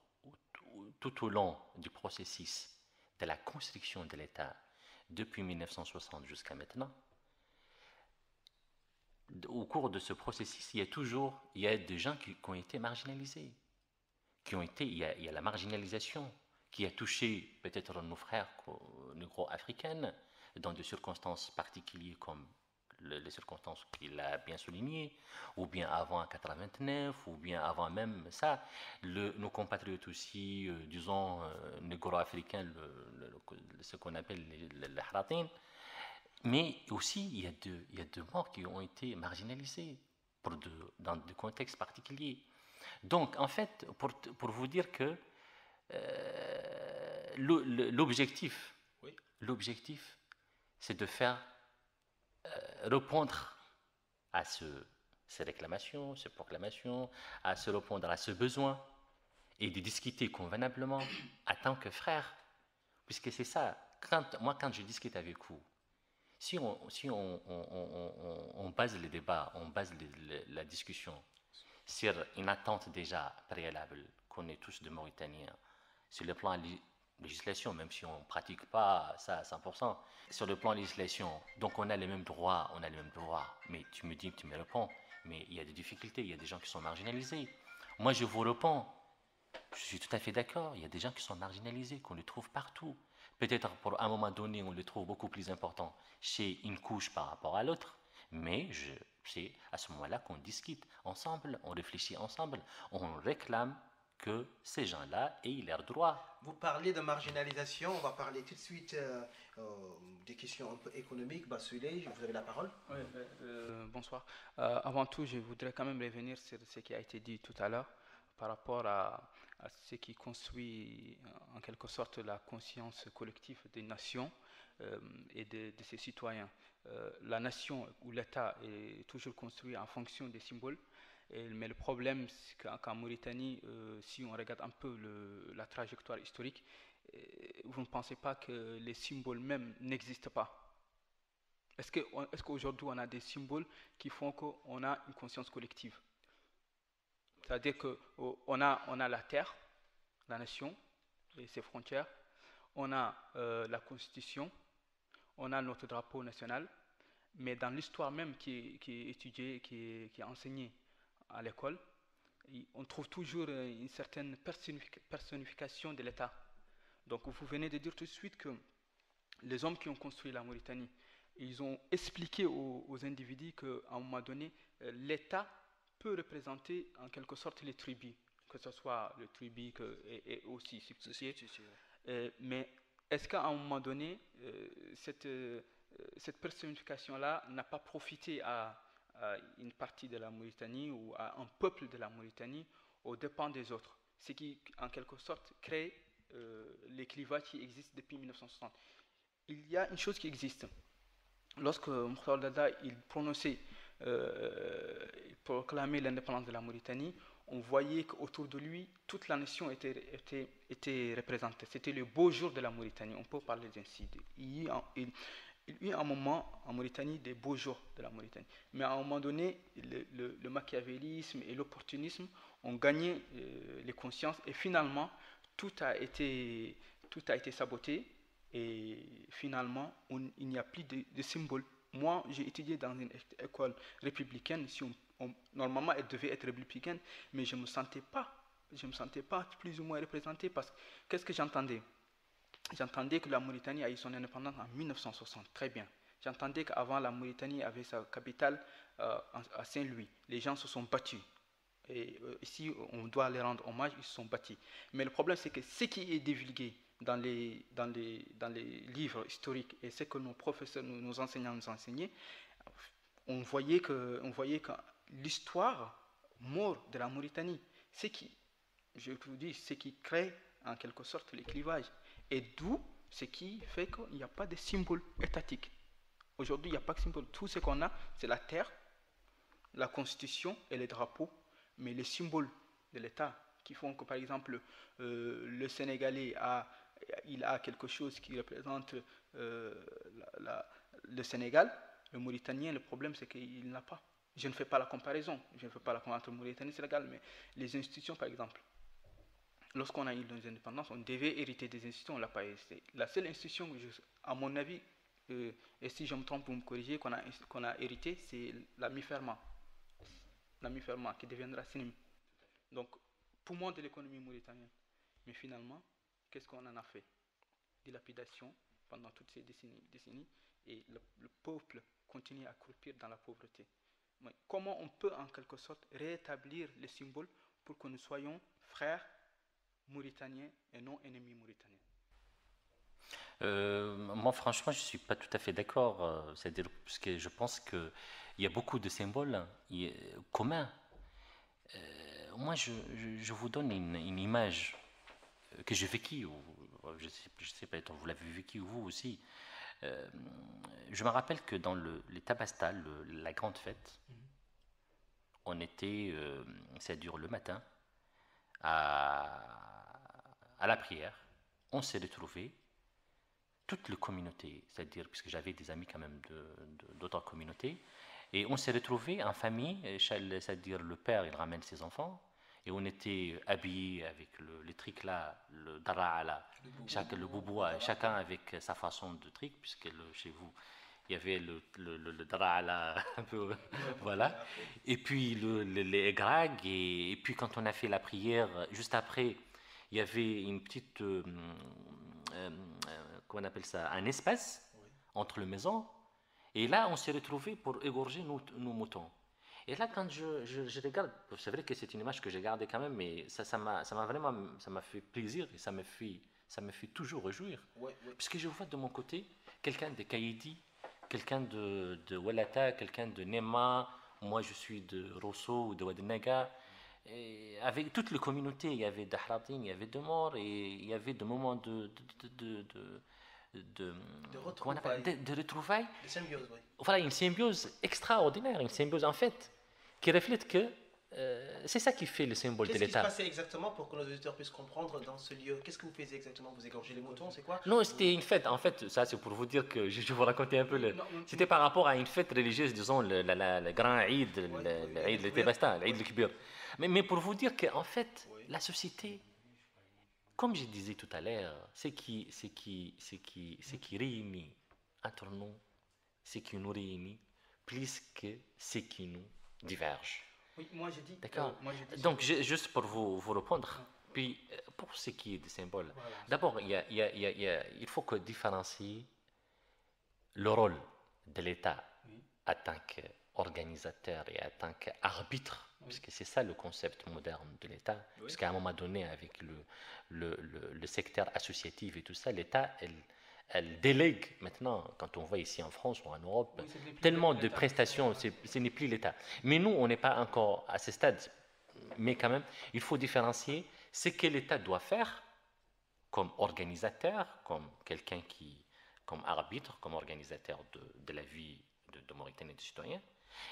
tout au long du processus de la construction de l'État, depuis 1960 jusqu'à maintenant, au cours de ce processus, il y a des gens qui ont été marginalisés. Il y a la marginalisation qui a touché peut-être nos frères négro-africains dans des circonstances particulières comme les circonstances qu'il a bien soulignées, ou bien avant 89, ou bien avant même ça. Nos compatriotes aussi, disons, négro-africains, ce qu'on appelle les Haratin. Mais aussi, il y a deux morts qui ont été marginalisés dans des contextes particuliers. Donc, en fait, pour vous dire que l'objectif, c'est de faire répondre à ces réclamations, ces proclamations, à se répondre à ce besoin et de discuter convenablement en tant que frères. Puisque c'est ça, quand je discute avec vous, si on base les débats, on base la discussion sur une attente déjà préalable, qu'on est tous des Mauritaniens, sur le plan législation, même si on ne pratique pas ça à 100%, sur le plan législation, donc on a les mêmes droits, on a les mêmes devoirs, mais tu me réponds, mais il y a des difficultés, il y a des gens qui sont marginalisés. Moi je vous réponds, je suis tout à fait d'accord, il y a des gens qui sont marginalisés, qu'on les trouve partout. Peut-être pour un moment donné, on les trouve beaucoup plus importants chez une couche par rapport à l'autre, mais c'est à ce moment-là qu'on discute ensemble, on réfléchit ensemble, on réclame que ces gens-là aient leurs droits. Vous parlez de marginalisation, on va parler tout de suite des questions un peu économiques. Bassouley, vous avez la parole. Oui, bonsoir. Avant tout, je voudrais quand même revenir sur ce qui a été dit tout à l'heure par rapport à ce qui construit en quelque sorte la conscience collective des nations et de ses citoyens. La nation ou l'État est toujours construit en fonction des symboles, mais le problème, c'est qu'en Mauritanie, si on regarde un peu la trajectoire historique, vous ne pensez pas que les symboles même n'existent pas? Est-ce qu'aujourd'hui on a des symboles qui font qu'on a une conscience collective? C'est-à-dire qu'on a la terre, la nation et ses frontières, on a la constitution, on a notre drapeau national, mais dans l'histoire même qui est étudiée, qui est enseignée à l'école, on trouve toujours une certaine personnification de l'État. Donc vous venez de dire tout de suite que les hommes qui ont construit la Mauritanie, ils ont expliqué aux individus qu'à un moment donné, l'État peut représenter en quelque sorte les tribus, que ce soit le tribu et aussi substitué. Mais est-ce qu'à un moment donné, cette personnification-là n'a pas profité à une partie de la Mauritanie ou à un peuple de la Mauritanie aux dépens des autres, ce qui en quelque sorte crée les clivages qui existent depuis 1960. Il y a une chose qui existe. Lorsque Mokhtar Dada il proclamait l'indépendance de la Mauritanie, on voyait qu'autour de lui, toute la nation était représentée. C'était le beau jour de la Mauritanie, on peut parler ainsi. Il y a eu un moment en Mauritanie des beaux jours de la Mauritanie. Mais à un moment donné, le machiavélisme et l'opportunisme ont gagné les consciences et finalement, tout a été saboté et finalement, il n'y a plus de symboles. Moi, j'ai étudié dans une école républicaine. Normalement, elle devait être républicaine, mais je ne me sentais pas plus ou moins représenté parce que qu'est-ce que j'entendais? J'entendais que la Mauritanie a eu son indépendance en 1960, très bien. J'entendais qu'avant, la Mauritanie avait sa capitale à Saint-Louis. Les gens se sont battus. Et ici, on doit les rendre hommage, ils se sont battus. Mais le problème, c'est que ce qui est divulgué dans les livres historiques et ce que nos professeurs, nos enseignants nous enseignaient, on voyait que l'histoire mort de la Mauritanie, je vous dis, ce qui crée en quelque sorte les clivages. Et d'où ce qui fait qu'il n'y a pas de symbole étatique. Aujourd'hui, il n'y a pas de symbole. Tout ce qu'on a, c'est la terre, la constitution et les drapeaux. Mais les symboles de l'État qui font que, par exemple, le Sénégalais a quelque chose qui représente le Sénégal, le Mauritanien, le problème c'est qu'il n'a pas. Je ne fais pas la comparaison entre Mauritanie et Sénégal, mais les institutions, par exemple, lorsqu'on a eu nos indépendances, on devait hériter des institutions, on ne l'a pas hérité. La seule institution, à mon avis, et si je me trompe, vous me corrigez, qu'on a hérité, c'est la MIFERMA. La MIFERMA qui deviendra SINIM. Donc, poumon de l'économie mauritanienne. Mais finalement, qu'est-ce qu'on en a fait? Dilapidation pendant toutes ces décennies et le peuple continue à croupir dans la pauvreté. Mais comment on peut en quelque sorte rétablir les symboles pour que nous soyons frères mauritaniens et non ennemis mauritaniens? Moi, franchement, je ne suis pas tout à fait d'accord. C'est-à-dire, parce que je pense qu'il y a beaucoup de symboles communs. Moi, je vous donne une image que j'ai vécue. Je ne sais pas, vous l'avez vécue vous aussi. Je me rappelle que dans les Tabastas, la grande fête, on était, ça dure le matin, à la prière. On s'est retrouvés, toute la communauté, c'est-à-dire, puisque j'avais des amis quand même d'autres communautés, et on s'est retrouvés en famille, c'est-à-dire le père, il ramène ses enfants, et on était habillés avec les trucs là, le dara là, le boubou, chacun avec sa façon de truc, puisque chez vous, il y avait le dara là, un peu, voilà, et puis les gragues, et puis quand on a fait la prière, juste après, il y avait une petite, comment on appelle ça, un espace entre les maisons, et là on s'est retrouvés pour égorger nos moutons. Et là, quand je regarde, c'est vrai que c'est une image que j'ai gardée quand même, mais ça m'a fait plaisir et ça me fait toujours réjouir. Puisque je vois de mon côté quelqu'un de Kaïdi, quelqu'un de Walata, quelqu'un de Nema, moi je suis de Rosso ou de Wadenaga. Et avec toute la communauté, il y avait d'Ahradine, il y avait de morts et il y avait des moments de retrouvailles. De symbiose, oui. Voilà, une symbiose extraordinaire, une symbiose en fait, qui reflète que c'est ça qui fait le symbole de l'État. Qu'est-ce qui se passait exactement pour que nos auditeurs puissent comprendre dans ce lieu? Qu'est-ce que vous faisiez exactement? Vous égorgez les moutons, c'est quoi? Non, c'était une fête. En fait, ça c'est pour vous dire que je vais vous raconter un peu. C'était par rapport à une fête religieuse, disons, le grand Eid, l'Eid le Tébasta, l'Eid le Kibir. Mais pour vous dire qu'en fait, la société, comme je disais tout à l'heure, ce qui réunit entre nous, ce qui nous réunit, plus que ce qui nous diverge. Oui, moi j'ai dit. D'accord. Moi, j'ai dit Donc, juste pour vous répondre, puis pour ce qui est des symboles, Voilà. d'abord, il faut que différencier le rôle de l'État en tant qu'organisateur et en tant qu'arbitre, parce que c'est ça le concept moderne de l'État, parce qu'à un moment donné, avec le secteur associatif et tout ça, l'État, elle délègue maintenant, quand on voit ici en France ou en Europe, tellement de prestations, ce n'est plus l'État. Mais nous, on n'est pas encore à ce stade, mais quand même, il faut différencier ce que l'État doit faire comme organisateur, comme quelqu'un comme arbitre, comme organisateur de la vie de Mauritanie et des citoyens,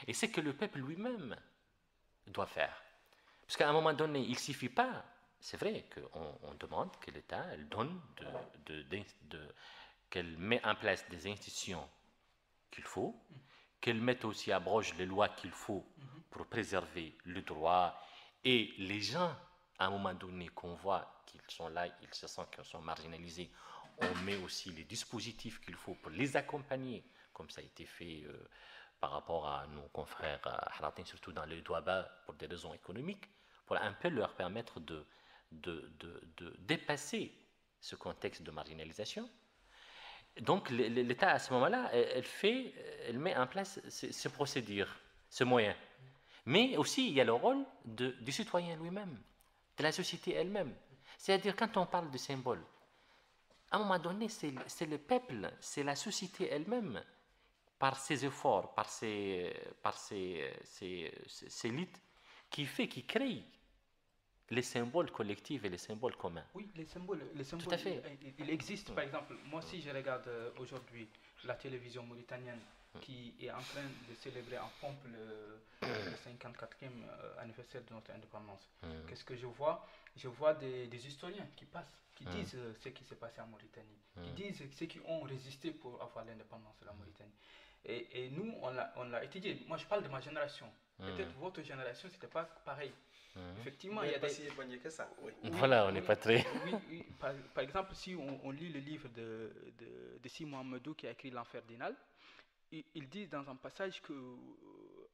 et ce que le peuple lui-même doit faire. Parce qu'à un moment donné, il ne suffit pas, c'est vrai qu'on demande que l'État donne, qu'elle met en place des institutions qu'il faut, qu'elle mette aussi à broche les lois qu'il faut pour préserver le droit, et les gens, à un moment donné, qu'on voit qu'ils sont là, ils se sentent qu'ils sont marginalisés, on met aussi les dispositifs qu'il faut pour les accompagner, comme ça a été fait par rapport à nos confrères Haratin, surtout dans le Douaba, pour des raisons économiques, pour un peu leur permettre de dépasser ce contexte de marginalisation. Donc l'État, à ce moment-là, elle met en place ces procédures, ce moyen. Mais aussi, il y a le rôle du citoyen lui-même, de la société elle-même. C'est-à-dire, quand on parle de symbole, à un moment donné, c'est le peuple, c'est la société elle-même, par ses efforts, par ses luttes, qui crée les symboles collectifs et les symboles communs. Oui, les symboles, Tout à fait. il existe, par exemple, moi si je regarde aujourd'hui la télévision mauritanienne qui est en train de célébrer en pompe le 54e anniversaire de notre indépendance, qu'est-ce que je vois? Je vois des historiens qui passent, qui disent ce qui s'est passé en Mauritanie, qui disent ceux qui ont résisté pour avoir l'indépendance de la Mauritanie. Et nous, on l'a étudié. Moi, je parle de ma génération. Peut-être votre génération, c'était pas pareil. Effectivement, il y a pas si éloigné que ça. Oui. Voilà, on n'est pas très... Oui. Par exemple, si on lit le livre de Si Mohamedou qui a écrit L'Enfer d'Inal, il dit dans un passage que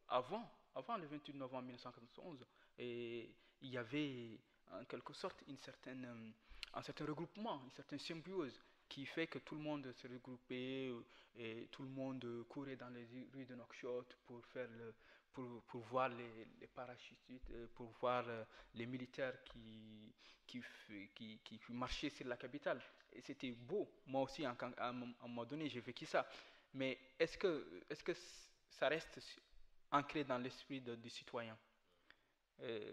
avant le 28 novembre 1991, il y avait en quelque sorte un certain regroupement, une certaine symbiose qui fait que tout le monde se regroupait et tout le monde courait dans les rues de Nouakchott pour voir les parachutistes, pour voir les militaires qui marchaient sur la capitale. Et c'était beau. Moi aussi, à un moment donné, j'ai vécu ça. Mais est-ce que ça reste ancré dans l'esprit du citoyen?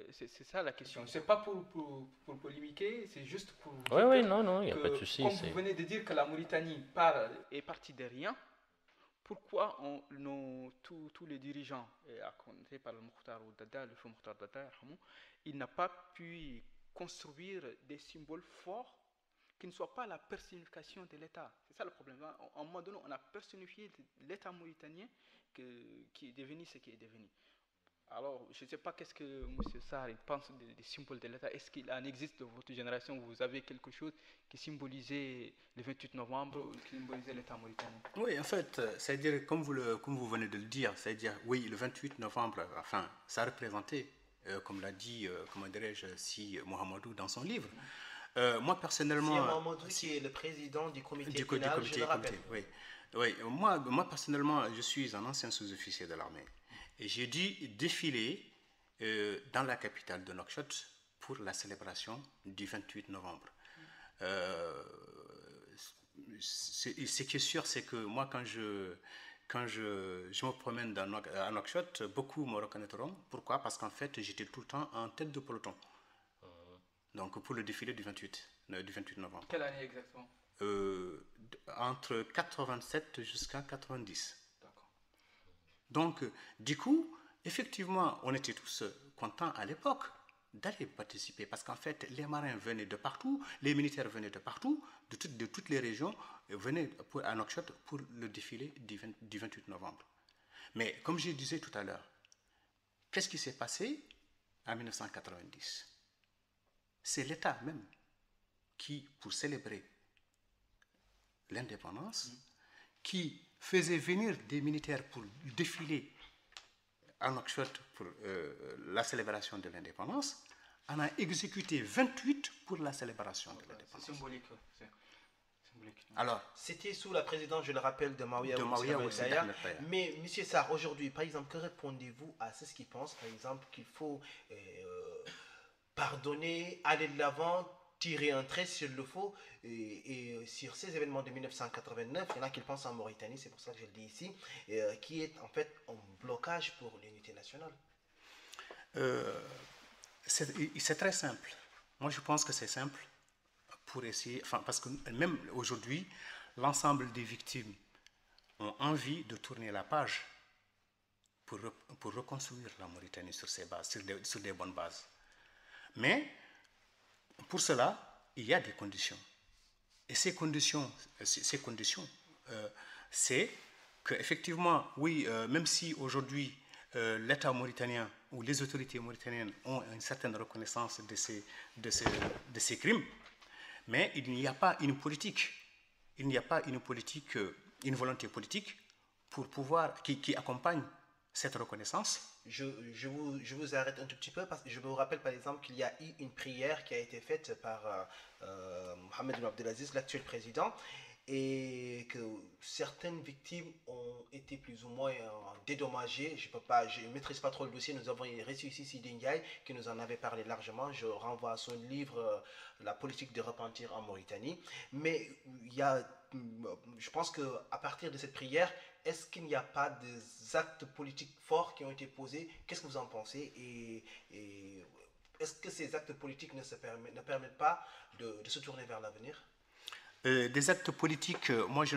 C'est ça la question. C'est pas pour polémiquer, c'est juste pour dire non, il n'y a pas de souci. Comme vous venez de dire que la Mauritanie est partie de rien, pourquoi tous les dirigeants, à compter par le Mokhtar Ouattara, le feu Mokhtar Ouattara, il n'a pas pu construire des symboles forts qui ne soient pas la personnification de l'État. C'est ça le problème. À un moment donné, on a personnifié l'État mauritanien qui est devenu ce qui est devenu. Alors, je ne sais pas qu'est-ce que M. Sarr pense des symboles de l'État. Est-ce qu'il en existe de votre génération? Vous avez quelque chose qui symbolisait le 28 novembre, qui symbolisait l'État mauritanien? Oui, en fait, c'est-à-dire, comme vous venez de le dire, c'est-à-dire, oui, le 28 novembre, enfin, ça représentait, comme l'a dit, comment dirais-je, Si Mohamedou dans son livre. Moi, personnellement... Si Mohamedou, qui est le président du comité pénal, je le rappelle. Oui. Moi, personnellement, je suis un ancien sous-officier de l'armée. Et j'ai dû défiler dans la capitale de Nouakchott pour la célébration du 28 novembre. Ce qui est sûr, c'est que moi, quand je me promène à Nouakchott, beaucoup me reconnaîtront. Pourquoi? Parce qu'en fait, j'étais tout le temps en tête de peloton. Donc, pour le défilé du 28 novembre. Quelle année exactement? Entre 87 jusqu'à 90. Donc, du coup, effectivement, on était tous contents à l'époque d'aller participer parce qu'en fait, les marins venaient de partout, les militaires venaient de partout, de toutes les régions, venaient à Nouakchott pour le défilé du 28 novembre. Mais comme je disais tout à l'heure, qu'est-ce qui s'est passé en 1990? C'est l'État même qui, pour célébrer l'indépendance, qui faisait venir des militaires pour défiler à Nouakchott pour la célébration de l'indépendance, on a exécuté 28 pour la célébration de l'indépendance. C'est symbolique. Alors, c'était sous la présidence, je le rappelle, de Maouia Ould Taya. Mais, M. Sarr, aujourd'hui, par exemple, que répondez-vous à ceux qui pensent, par exemple, qu'il faut pardonner, aller de l'avant, tirer un trait s'il le faut, et sur ces événements de 1989, il y en a qui le pensent en Mauritanie, c'est pour ça que je le dis ici, qui est en fait un blocage pour l'unité nationale. C'est très simple. Moi, je pense que c'est simple pour essayer, parce que même aujourd'hui, l'ensemble des victimes ont envie de tourner la page pour reconstruire la Mauritanie sur ses bases, sur des bonnes bases. Mais pour cela, il y a des conditions. Et ces conditions, c'est qu'effectivement, oui, même si aujourd'hui l'État mauritanien ou les autorités mauritaniennes ont une certaine reconnaissance de ces crimes, mais il n'y a pas une politique. Il n'y a pas une volonté politique pour pouvoir, qui accompagne cette reconnaissance. Je vous arrête un tout petit peu parce que je me rappelle par exemple qu'il y a eu une prière qui a été faite par Mohamed Ould Abdelaziz, l'actuel président, et que certaines victimes ont été plus ou moins dédommagées. Je ne maîtrise pas trop le dossier. Nous avons reçu ici Sidi Ndiaye qui nous en avait parlé largement. Je renvoie à son livre La politique de repentir en Mauritanie. Mais je pense qu'à partir de cette prière, est-ce qu'il n'y a pas des actes politiques forts qui ont été posés? Qu'est-ce que vous en pensez? Et est-ce que ces actes politiques ne permettent pas de se tourner vers l'avenir? Des actes politiques, moi je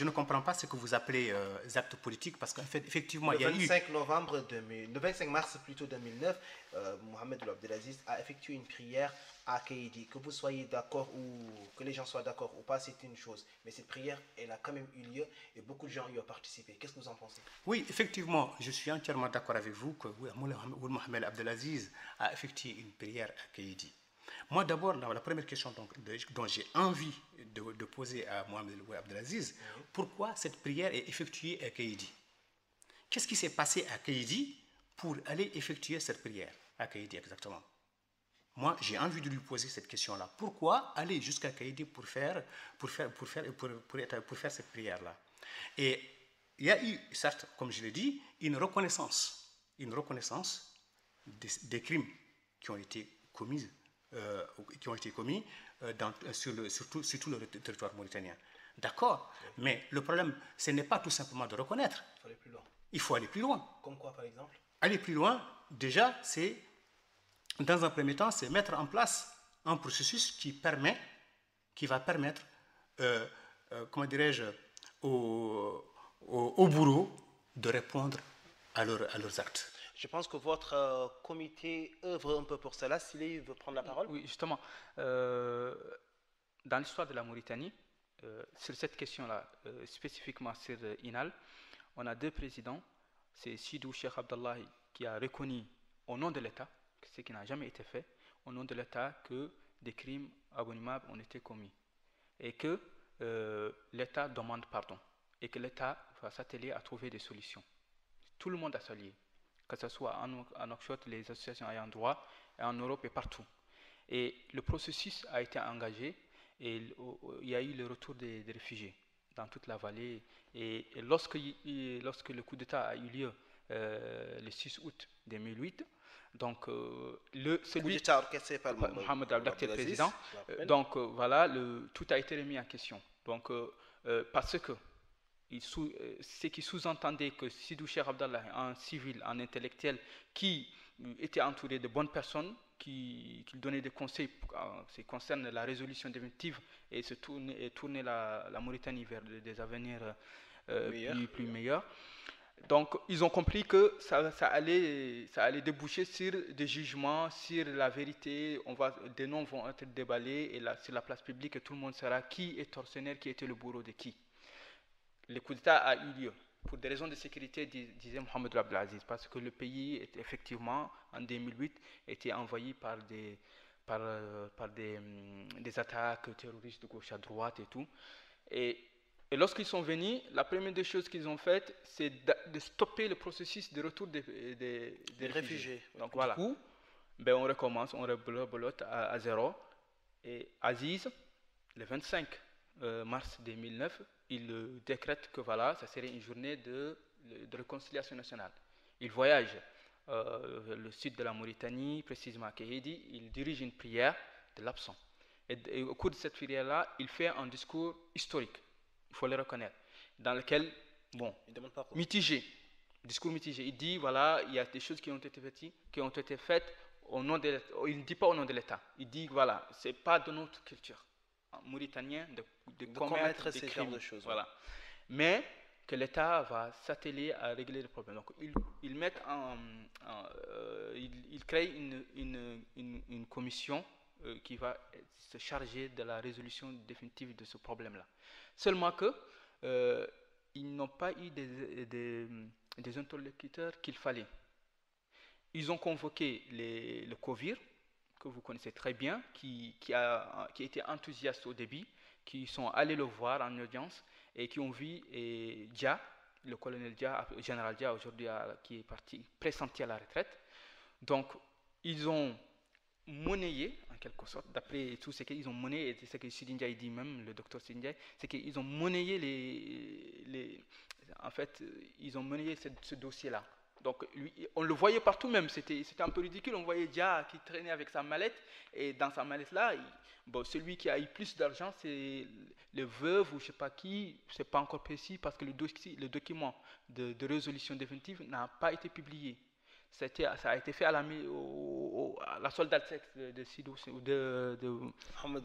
ne comprends pas ce que vous appelez actes politiques, parce qu'en fait, effectivement, il y a eu... Le 25 mars plutôt 2009, Mohamed Ould Abdelaziz a effectué une prière à Kaïdi. Que vous soyez d'accord ou que les gens soient d'accord ou pas, c'est une chose. Mais cette prière, elle a quand même eu lieu et beaucoup de gens y ont participé. Qu'est-ce que vous en pensez? Oui, effectivement, je suis entièrement d'accord avec vous que Mohamed Abdelaziz a effectué une prière à Kaïdi. Moi, d'abord, la première question dont j'ai envie de poser à Mohamed Ould Abdelaziz, pourquoi cette prière est effectuée à Kaïdi? Qu'est-ce qui s'est passé à Kaïdi pour aller effectuer cette prière à Kaïdi exactement? Moi, j'ai envie de lui poser cette question-là. Pourquoi aller jusqu'à Kaïdi pour faire cette prière-là? Et il y a eu, certes, comme je l'ai dit, une reconnaissance des crimes qui ont été commis sur tout le territoire mauritanien. D'accord, mais le problème, ce n'est pas tout simplement de reconnaître. Il faut aller plus loin. Il faut aller plus loin. Comme quoi, par exemple? Aller plus loin, déjà, dans un premier temps, c'est mettre en place un processus qui va permettre, comment dirais-je, aux bourreaux de répondre à leurs actes. Je pense que votre comité œuvre un peu pour cela. S'il veut prendre la parole. Oui, justement. Dans l'histoire de la Mauritanie, sur cette question-là, spécifiquement sur Inal, on a deux présidents. C'est Sidou Cheikh Abdallahi qui a reconnu au nom de l'État, ce qui n'a jamais été fait, au nom de l'État que des crimes abominables ont été commis et que l'État demande pardon et que l'État va s'atteler à trouver des solutions. Tout le monde a s'allié, que ce soit en Nouakchott, les associations ayant droit, et en Europe et partout. Et le processus a été engagé et il y a eu le retour des réfugiés dans toute la vallée. Et lorsque le coup d'État a eu lieu le 6 août 2008, donc celui par Mohamed Abdelakter président, donc voilà, tout a été remis en question. Donc parce que ce qui sous-entendait que Sidou Cheikh Abdallah, un civil, un intellectuel qui était entouré de bonnes personnes, qui donnaient des conseils en ce qui concerne la résolution définitive et tourner la Mauritanie vers des avenirs plus meilleurs. Donc, ils ont compris que ça allait déboucher sur des jugements, sur la vérité. Des noms vont être déballés et sur la place publique, tout le monde saura qui est tortionnaire, qui était le bourreau de qui. Le coup d'État a eu lieu pour des raisons de sécurité, disait Mohamed Ould Abdelaziz, parce que le pays, effectivement, en 2008, était envahi par des attaques terroristes de gauche à droite et tout. Et Et lorsqu'ils sont venus, la première des choses qu'ils ont faites, c'est de stopper le processus de retour des réfugiés. Donc voilà. Du coup, ben, on recommence, on rebelote à zéro. Et Aziz, le 25 mars 2009, il décrète que voilà, ça serait une journée de réconciliation nationale. Il voyage le sud de la Mauritanie, précisément à Kéhédi, il dirige une prière de l'absent. Et au cours de cette prière-là, il fait un discours historique, il faut le reconnaître, dans lequel, bon, mitigé, discours mitigé. Il dit, voilà, il y a des choses qui ont été faites au nom de l'État. Il ne dit pas au nom de l'État. Il dit, voilà, ce n'est pas de notre culture mauritanienne de commettre ces crimes. De choses. Voilà. Mais que l'État va s'atteler à régler le problème. Donc, ils créent une commission qui va se charger de la résolution définitive de ce problème-là. Seulement que ils n'ont pas eu des interlocuteurs qu'il fallait. Ils ont convoqué le COVIR, que vous connaissez très bien, qui a été enthousiaste au début, qui sont allés le voir en audience et qui ont vu Dia, le colonel Dia, général Dia aujourd'hui qui est parti, pressenti à la retraite. Donc, ils ont monnayé, en quelque sorte, d'après tout ce qu'ils ont monnayé, et c'est ce que Sidine Dia dit même, le docteur Sidine Dia, c'est qu'ils ont monnayé en fait, ils ont monnayé ce dossier-là. Donc, lui, on le voyait partout même, c'était un peu ridicule, on voyait Dia qui traînait avec sa mallette, et dans sa mallette-là, celui qui a eu plus d'argent, c'est le veuve ou je ne sais pas qui, c'est pas encore précis, parce que le document de résolution définitive n'a pas été publié. Ça a été fait à la soldat de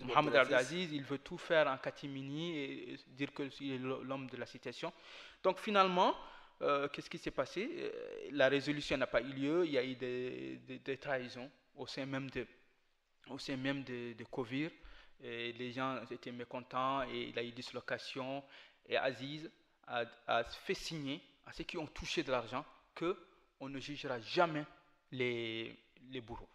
Mohamed Abdelaziz. Il veut tout faire en catimini et dire que c'est l'homme de la situation. Donc finalement, qu'est-ce qui s'est passé? La résolution n'a pas eu lieu. Il y a eu des trahisons au sein même de COVIR. Et les gens étaient mécontents et il y a eu dislocation. Et Aziz a fait signer à ceux qui ont touché de l'argent qu'on ne jugera jamais les bourreaux.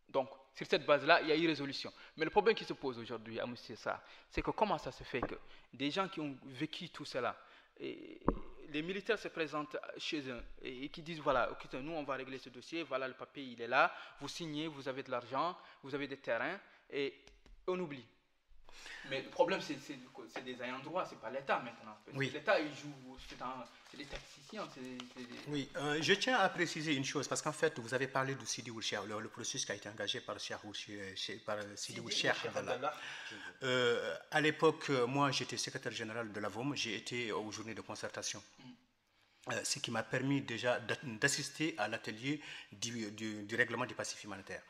Donc, sur cette base-là, il y a eu résolution. Mais le problème qui se pose aujourd'hui à M. Sarr, c'est que comment ça se fait que des gens qui ont vécu tout cela, et les militaires se présentent chez eux et qui disent, voilà, okay, nous on va régler ce dossier, voilà le papier, il est là, vous signez, vous avez de l'argent, vous avez des terrains, et on oublie. Mais le problème, c'est des ayants droit, c'est pas l'État maintenant. Oui. L'État, il joue, c'est des tacticiens. Oui, je tiens à préciser une chose, parce qu'en fait, vous avez parlé de Sidi Ould Cheikh, le processus qui a été engagé par Sidi Ould Cheikh. À l'époque, moi, j'étais secrétaire général de la VOM, j'ai été aux journées de concertation. Ce qui m'a permis déjà d'assister à l'atelier du règlement du passif humanitaire.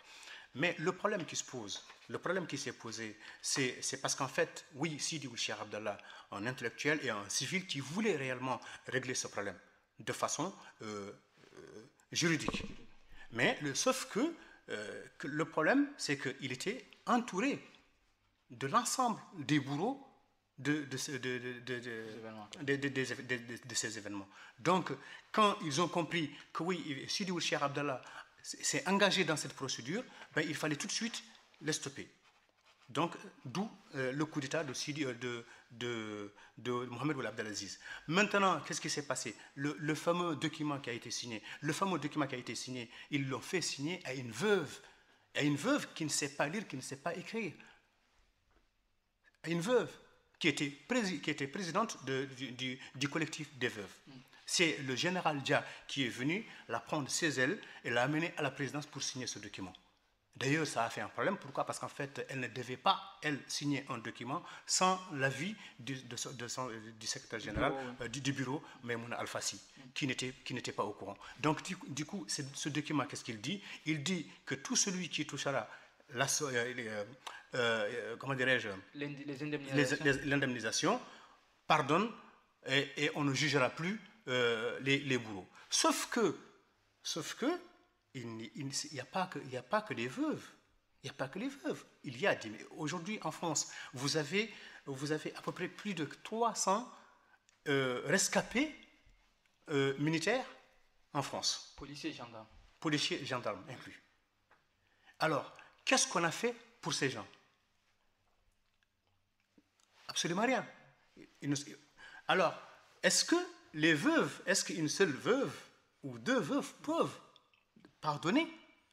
Mais le problème qui se pose, le problème qui s'est posé, c'est parce qu'en fait, oui, Sidi Ould Cheikh Abdallah, un intellectuel et un civil qui voulait réellement régler ce problème de façon juridique. Mais sauf que le problème, c'est qu'il était entouré de l'ensemble des bourreaux de ces événements. Donc, quand ils ont compris que oui, Sidi Ould Cheikh Abdallah s'est engagé dans cette procédure, ben, il fallait tout de suite les stopper. Donc, d'où le coup d'État de Mohamed Ould Abdelaziz. Maintenant, qu'est-ce qui s'est passé? Le fameux document qui a été signé, ils l'ont fait signer à une veuve qui ne sait pas lire, qui ne sait pas écrire. À une veuve qui était présidente du collectif des veuves. C'est le général Dia qui est venu la prendre ses ailes et l'a amenée à la présidence pour signer ce document. D'ailleurs, ça a fait un problème. Pourquoi? Parce qu'en fait, elle ne devait pas, elle, signer un document sans l'avis du secrétaire général du bureau, Maïmouna Al-Fassi, qui n'était pas au courant. Donc, du coup, ce document, qu'est-ce qu'il dit? Il dit que tout celui qui touchera comment dirais-je, l'indemnisation, pardonne et on ne jugera plus les bourreaux. Sauf que il n'y a pas que les veuves. Il n'y a pas que les veuves. Il y a aujourd'hui en France, vous avez à peu près plus de 300 rescapés militaires en France. Policiers et gendarmes. Policiers et gendarmes inclus. Alors, qu'est-ce qu'on a fait pour ces gens? Absolument rien. Alors, est-ce que les veuves, est-ce qu'une seule veuve ou deux veuves peuvent pardonner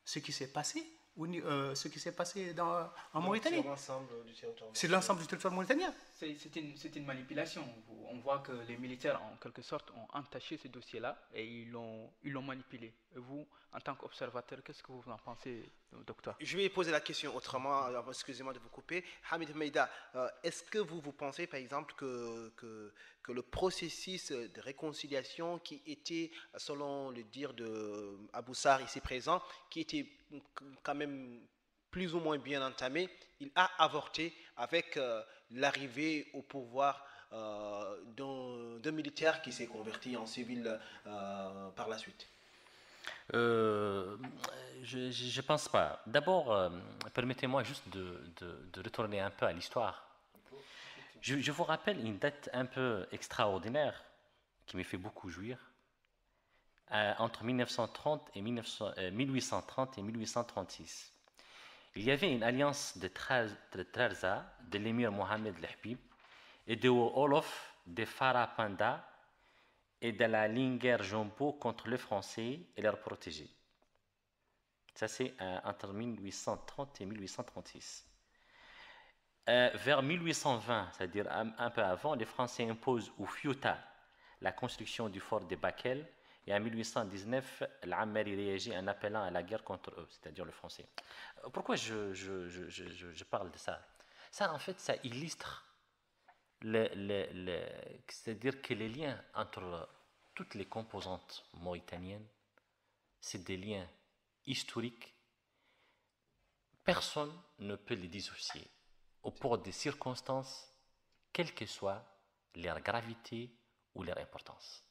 ce qui s'est passé, ce qui s'est passé en Mauritanie? C'est l'ensemble du territoire. C'est l'ensemble du territoire mauritanien. C'est une manipulation. On voit que les militaires, en quelque sorte, ont entaché ce dossier-là et ils l'ont manipulé. Et vous, en tant qu'observateur, qu'est-ce que vous en pensez, docteur? Je vais poser la question autrement, excusez-moi de vous couper. Hamid Meïda, est-ce que vous pensez par exemple que le processus de réconciliation qui était, selon le dire de Abou Sarr ici présent, qui était quand même plus ou moins bien entamé, il a avorté avec l'arrivée au pouvoir d'un militaire qui s'est converti en civil par la suite? Je ne pense pas. D'abord, permettez-moi juste de retourner un peu à l'histoire. Je vous rappelle une date un peu extraordinaire qui me fait beaucoup jouir. Entre 1830 et 1836. Il y avait une alliance de Trarza, de l'émir Mohamed El-Habib, et de Olof de Farah Panda et de la Linger Jombo contre les Français et leurs protégés. Ça, c'est entre 1830 et 1836. Vers 1820, c'est-à-dire un peu avant, les Français imposent aux Fiuta la construction du fort de Bakel. Et en 1819, l'Ammari réagit en appelant à la guerre contre eux, c'est-à-dire le Français. Pourquoi je parle de ça? Ça, en fait, ça illustre c'est-à-dire que les liens entre toutes les composantes mauritaniennes, c'est des liens historiques. Personne ne peut les dissocier au cours des circonstances, quelle que soit leur gravité ou leur importance.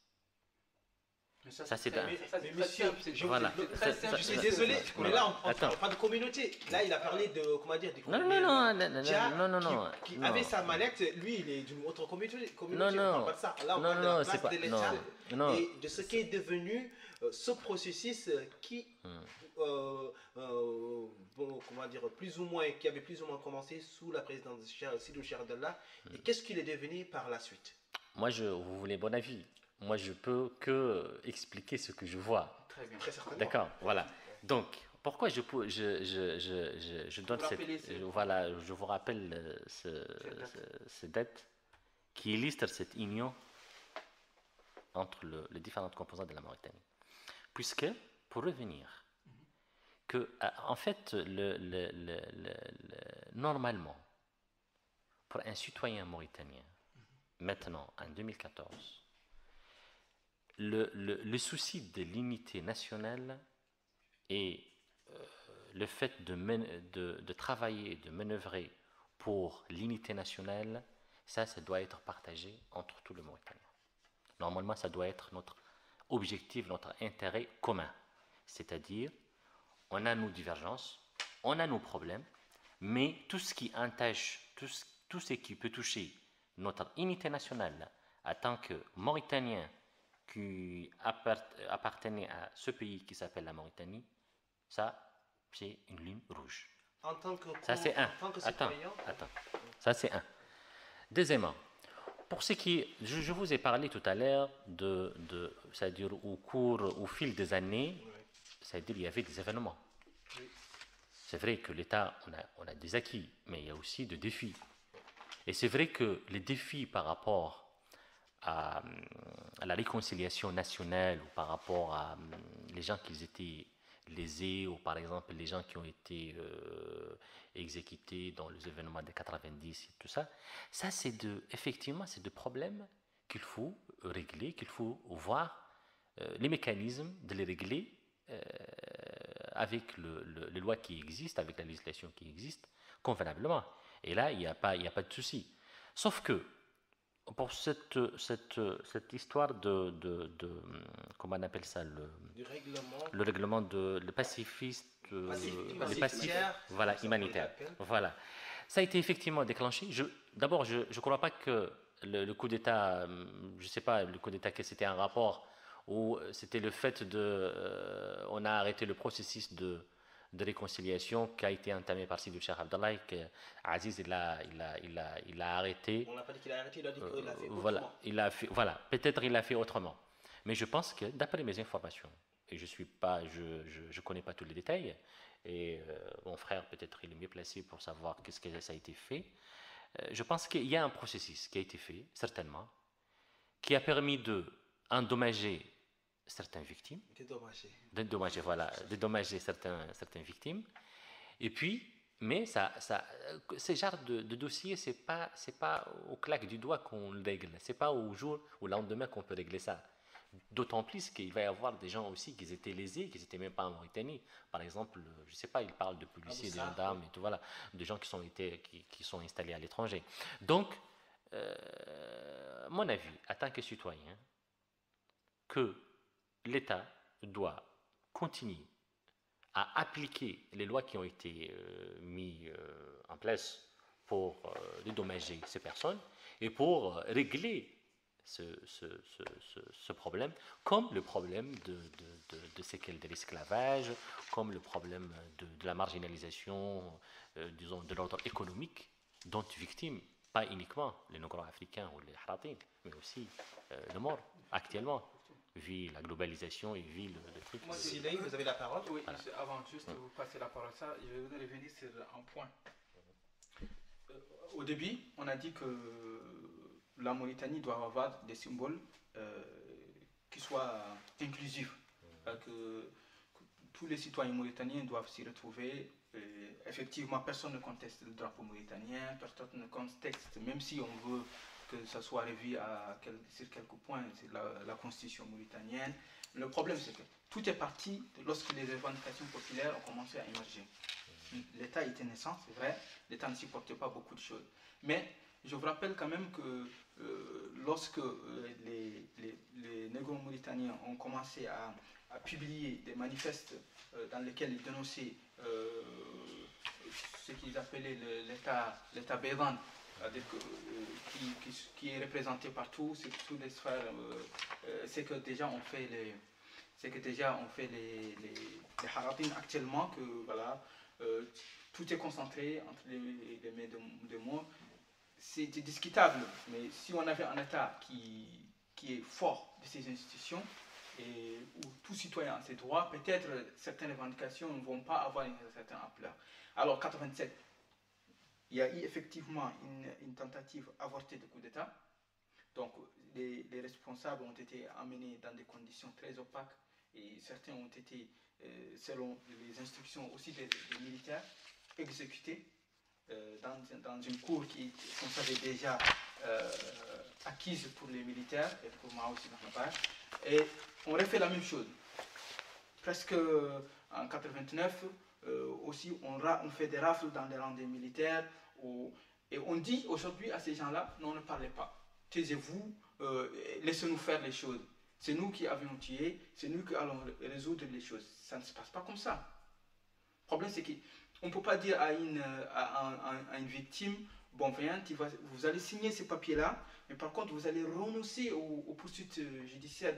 Ça, c'est un... Mais monsieur, voilà. Je suis désolé, mais là, on ne parle pas de communauté. Là, il a parlé de, comment dire, des qui avait sa mallette, lui, il est d'une autre communauté. On ne parle pas de ça. Là, on parle de la place de l'État et de ce qui est devenu ce processus qui, comment dire, plus ou moins, qui avait plus ou moins commencé sous la présidence de Sidou Cherdallah. Et qu'est-ce qu'il est devenu par la suite? Moi, vous voulez mon avis? Moi, je peux que expliquer ce que je vois. Très bien. Très certainement. D'accord, voilà. Donc, pourquoi je donne voilà, je vous rappelle ces dates qui illustrent cette union entre les différentes composantes de la Mauritanie. Puisque, pour revenir, que, en fait, normalement, pour un citoyen mauritanien, maintenant, en 2014, le souci de l'unité nationale et le fait de travailler et de manœuvrer pour l'unité nationale, ça doit être partagé entre tous les Mauritaniens. Normalement, ça doit être notre objectif, notre intérêt commun. C'est-à-dire, on a nos divergences, on a nos problèmes, mais tout ce qui entache, tout ce qui peut toucher notre unité nationale en tant que Mauritanien qui appartenait à ce pays qui s'appelle la Mauritanie, ça, c'est une ligne rouge. En tant que ça, c'est un. Attends. Ça, c'est un. Deuxièmement, pour ce qui... Je vous ai parlé tout à l'heure c'est-à-dire au fil des années, c'est-à-dire il y avait des événements. Oui. C'est vrai que l'État, on a des acquis, mais il y a aussi des défis. Et c'est vrai que les défis par rapport à la réconciliation nationale ou par rapport à les gens qui étaient lésés ou par exemple les gens qui ont été exécutés dans les événements de 90 et tout ça, effectivement c'est des problèmes qu'il faut régler, qu'il faut voir les mécanismes de les régler avec les lois qui existent, avec la législation qui existe convenablement. Et là, il n'y a pas de souci. Sauf que pour cette histoire comment on appelle ça, le règlement le pacifiste, voilà, humanitaire. Voilà. Ça a été effectivement déclenché. D'abord, je ne crois pas que le coup d'État, je ne sais pas, le coup d'État, que c'était un rapport où c'était le fait on a arrêté le processus de réconciliation qui a été entamé par Sidi Cheikh Abdallah et que Aziz il a arrêté. On n'a pas dit qu'il a arrêté, il a dit qu'il a fait autrement. Voilà, peut-être il l'a fait autrement. Mais je pense que d'après mes informations, et je connais pas tous les détails, et mon frère peut-être il est mieux placé pour savoir qu'est-ce que ça a été fait. Je pense qu'il y a un processus qui a été fait, certainement, qui a permis d'endommager certaines victimes, dédommager certaines victimes, et puis, mais ce genre de dossier, c'est pas au claque du doigt qu'on le règle, c'est pas au jour ou au lendemain qu'on peut régler ça. D'autant plus qu'il va y avoir des gens aussi qui étaient lésés, qui n'étaient même pas en Mauritanie. Par exemple, je ne sais pas, il parle de policiers, de gendarmes et tout, voilà, de gens qui sont installés à l'étranger. Donc, mon avis, en tant que citoyen, que l'État doit continuer à appliquer les lois qui ont été mises en place pour dédommager ces personnes et pour régler ce problème, comme le problème de séquelles de l'esclavage, comme le problème de la marginalisation, disons, de l'ordre économique, dont victimes, pas uniquement les Nogro-Africains ou les Haratin, mais aussi le Maure, actuellement, vu la globalisation et vu le truc. Siley, vous avez la parole. Oui, voilà. Avant juste de vous passer la parole, je vais vous revenir sur un point. Au début, on a dit que la Mauritanie doit avoir des symboles qui soient inclusifs, que tous les citoyens mauritaniens doivent s'y retrouver. Effectivement, personne ne conteste le drapeau mauritanien, personne ne conteste, même si on veut que ça soit revu sur quelques points, c'est la constitution mauritanienne. Le problème, c'est que tout est parti lorsque les revendications populaires ont commencé à émerger. L'État était naissant, c'est vrai, l'État ne supportait pas beaucoup de choses. Mais je vous rappelle quand même que lorsque les négro-mauritaniens ont commencé à publier des manifestes dans lesquels ils dénonçaient ce qu'ils appelaient l'État bévan, qui est représenté partout, c'est toutes les sphères, c'est que déjà on fait les Haratin actuellement, que voilà, tout est concentré entre les mains de moi. C'est discutable, mais si on avait un État qui est fort de ses institutions et où tout citoyen a ses droits, peut-être certaines revendications ne vont pas avoir une certaine ampleur. Alors, 87, il y a eu effectivement une tentative avortée de coup d'État. Donc, les responsables ont été amenés dans des conditions très opaques et certains ont été, selon les instructions aussi des militaires, exécutés. Dans une cour qui, qu'on savait déjà, acquise pour les militaires et pour moi aussi dans ma part. Et on refait la même chose. Presque en 89, aussi on fait des rafles dans les rangs des militaires. Et on dit aujourd'hui à ces gens-là, non, ne parlez pas. Taisez-vous, laissez-nous faire les choses. C'est nous qui avions tué, c'est nous qui allons résoudre les choses. Ça ne se passe pas comme ça. Le problème, c'est qu'on ne peut pas dire à une victime, bon, vous allez signer ces papiers-là, mais par contre, vous allez renoncer aux poursuites judiciaires.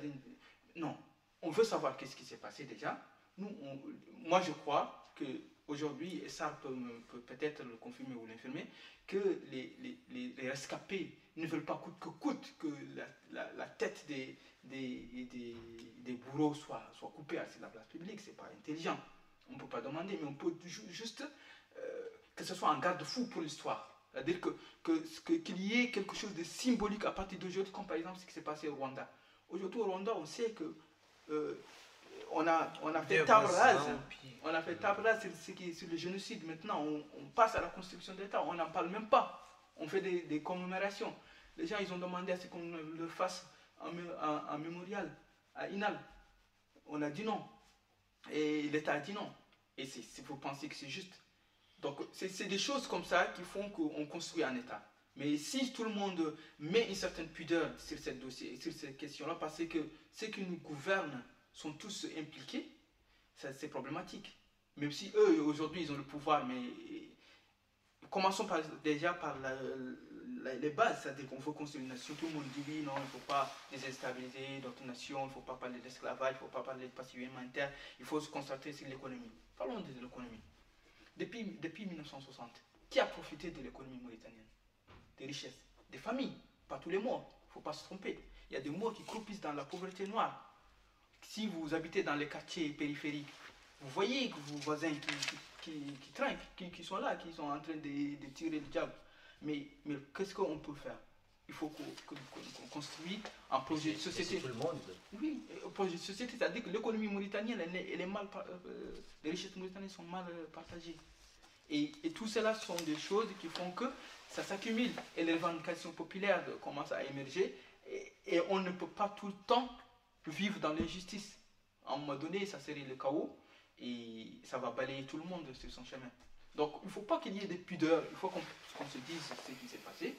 Non, on veut savoir qu'est-ce qui s'est passé déjà. Moi, je crois qu'aujourd'hui, et ça peut peut-être le confirmer ou l'infirmer, que les rescapés ne veulent pas coûte que coûte que la tête des bourreaux soit coupée à la place publique. Ce n'est pas intelligent. On ne peut pas demander, mais on peut juste que ce soit un garde-fou pour l'histoire. C'est-à-dire qu'il y ait quelque chose de symbolique à partir d'aujourd'hui, comme par exemple ce qui s'est passé au Rwanda. Aujourd'hui au Rwanda, on sait que on a fait table rase. On a fait table rase sur le génocide. Maintenant, on passe à la construction d'État. On n'en parle même pas. On fait des commémorations. Les gens, ils ont demandé à ce qu'on leur fasse un mémorial à Inal. On a dit non. Et l'État a dit non. Et vous pensez que c'est juste. Donc, c'est des choses comme ça qui font qu'on construit un État. Mais si tout le monde met une certaine pudeur sur ce dossier, sur ces questions-là, parce que ceux qui nous gouvernent sont tous impliqués, c'est problématique. Même si eux, aujourd'hui, ils ont le pouvoir, mais commençons déjà par les bases, c'est-à-dire qu'on veut construire une nation. Tout le monde dit oui, non, il ne faut pas déstabiliser notre nation, il ne faut pas parler d'esclavage, il ne faut pas parler de passivité humanitaire, il faut se concentrer sur l'économie. Parlons de l'économie. Depuis 1960, qui a profité de l'économie mauritanienne? Des richesses, des familles, pas tous les mois, il ne faut pas se tromper. Il y a des morts qui croupissent dans la pauvreté noire. Si vous habitez dans les quartiers périphériques, vous voyez que vos voisins qui trinquent, qui sont là, qui sont en train de tirer le diable. Mais qu'est-ce qu'on peut faire? Il faut qu'on construise un projet de société. Tout le monde. Oui, un projet de société, c'est-à-dire que l'économie mauritanienne, elle est mal, les richesses mauritaniennes sont mal partagées. Et tout cela sont des choses qui font que ça s'accumule et les revendications populaires commencent à émerger et on ne peut pas tout le temps vivre dans l'injustice. À un moment donné, ça serait le chaos et ça va balayer tout le monde sur son chemin. Donc il ne faut pas qu'il y ait des pudeurs, il faut qu'on se dise ce qui s'est passé.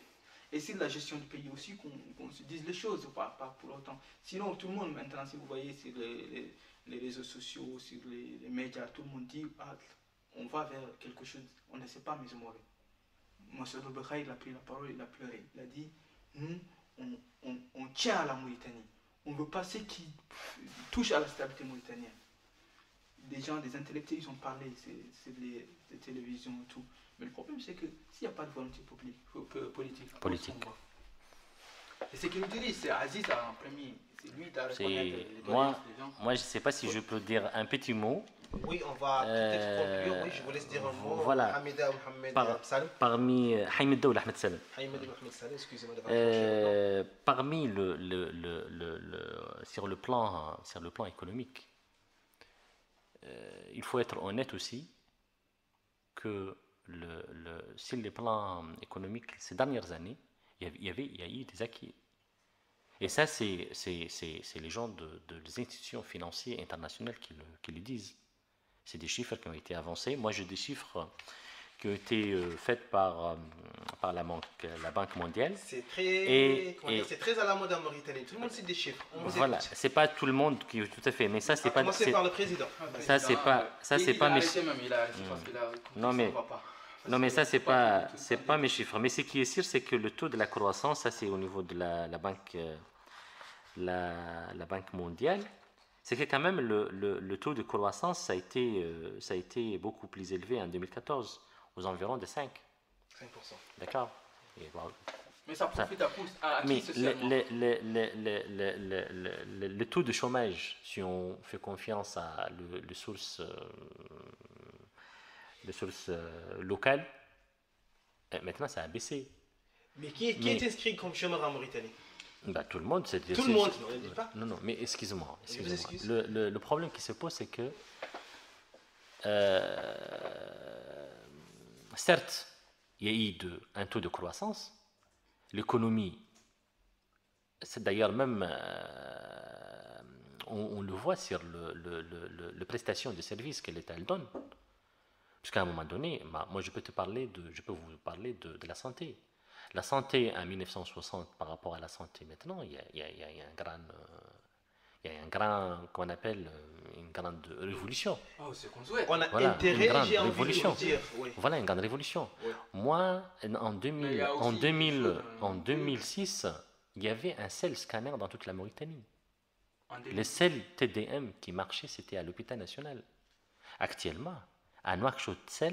Et c'est la gestion du pays aussi qu'on se dise les choses, pas pour autant. Sinon, tout le monde, maintenant, si vous voyez sur les réseaux sociaux, sur les médias, tout le monde dit on va vers quelque chose, on ne sait pas mémorer. Monsieur Rebekha, il a pris la parole, il a pleuré. Il a dit nous, on tient à la Mauritanie. On veut pas ce qui touche à la stabilité mauritanienne. Des gens, des intellectuels, ils ont parlé, c'est les télévisions et tout. Mais le problème, c'est que s'il n'y a pas de volonté politique. Et ce qu'il nous dit, c'est Aziz en premier. C'est lui qui a reconnaître les moi, je ne sais pas si je peux dire un petit mot. Oui, on va peut-être conclure. Oui, je vous laisse dire un mot. Voilà. Hamida ou Mohamed Salem. Parmi Hamida ou Ahmed Salem. Hamida ou Ahmed Salem, excusez-moi d'avoir parmi sur le plan économique, il faut être honnête aussi que sur le plan économique, ces dernières années, il y a eu des acquis. Et ça, c'est les gens des institutions financières internationales qui le disent. C'est des chiffres qui ont été avancés. Moi, j'ai des chiffres qui ont été faits par la Banque mondiale. C'est très à la mode en Mauritanie. Tout le monde sait des chiffres. Voilà, c'est pas tout le monde qui tout à fait, mais ça c'est pas. Commencer par le président. Ça c'est pas mes chiffres. Non mais ça c'est pas mes chiffres. Mais ce qui est sûr, c'est que le taux de la croissance, ça c'est au niveau de la Banque mondiale. C'est que quand même le taux de croissance ça a été beaucoup plus élevé en 2014, aux environs de 5%. D'accord. Mais ça profite à qui socialement? Le taux de chômage, si on fait confiance à les sources locales, maintenant ça a baissé. Mais qui est inscrit comme chômeur en Mauritanie? Tout le monde, tout le monde, on ne dit pas. Non, mais excuse-moi. Le problème qui se pose, c'est que certes, il y a eu un taux de croissance. L'économie, c'est d'ailleurs même, on le voit sur les prestations de services que l'État donne. Puisqu'à un moment donné, moi je peux vous parler de la santé. La santé en 1960 par rapport à la santé maintenant, il y a un grand, qu'on appelle une grande révolution. Oh, c'est qu'on souhaite. On a intérêt, j'ai envie de vous dire. Oui. Voilà une grande révolution. Oui. Moi, en 2006, il y avait un seul scanner dans toute la Mauritanie. Le seul TDM qui marchait, c'était à l'hôpital national. Actuellement, à Nouakchott,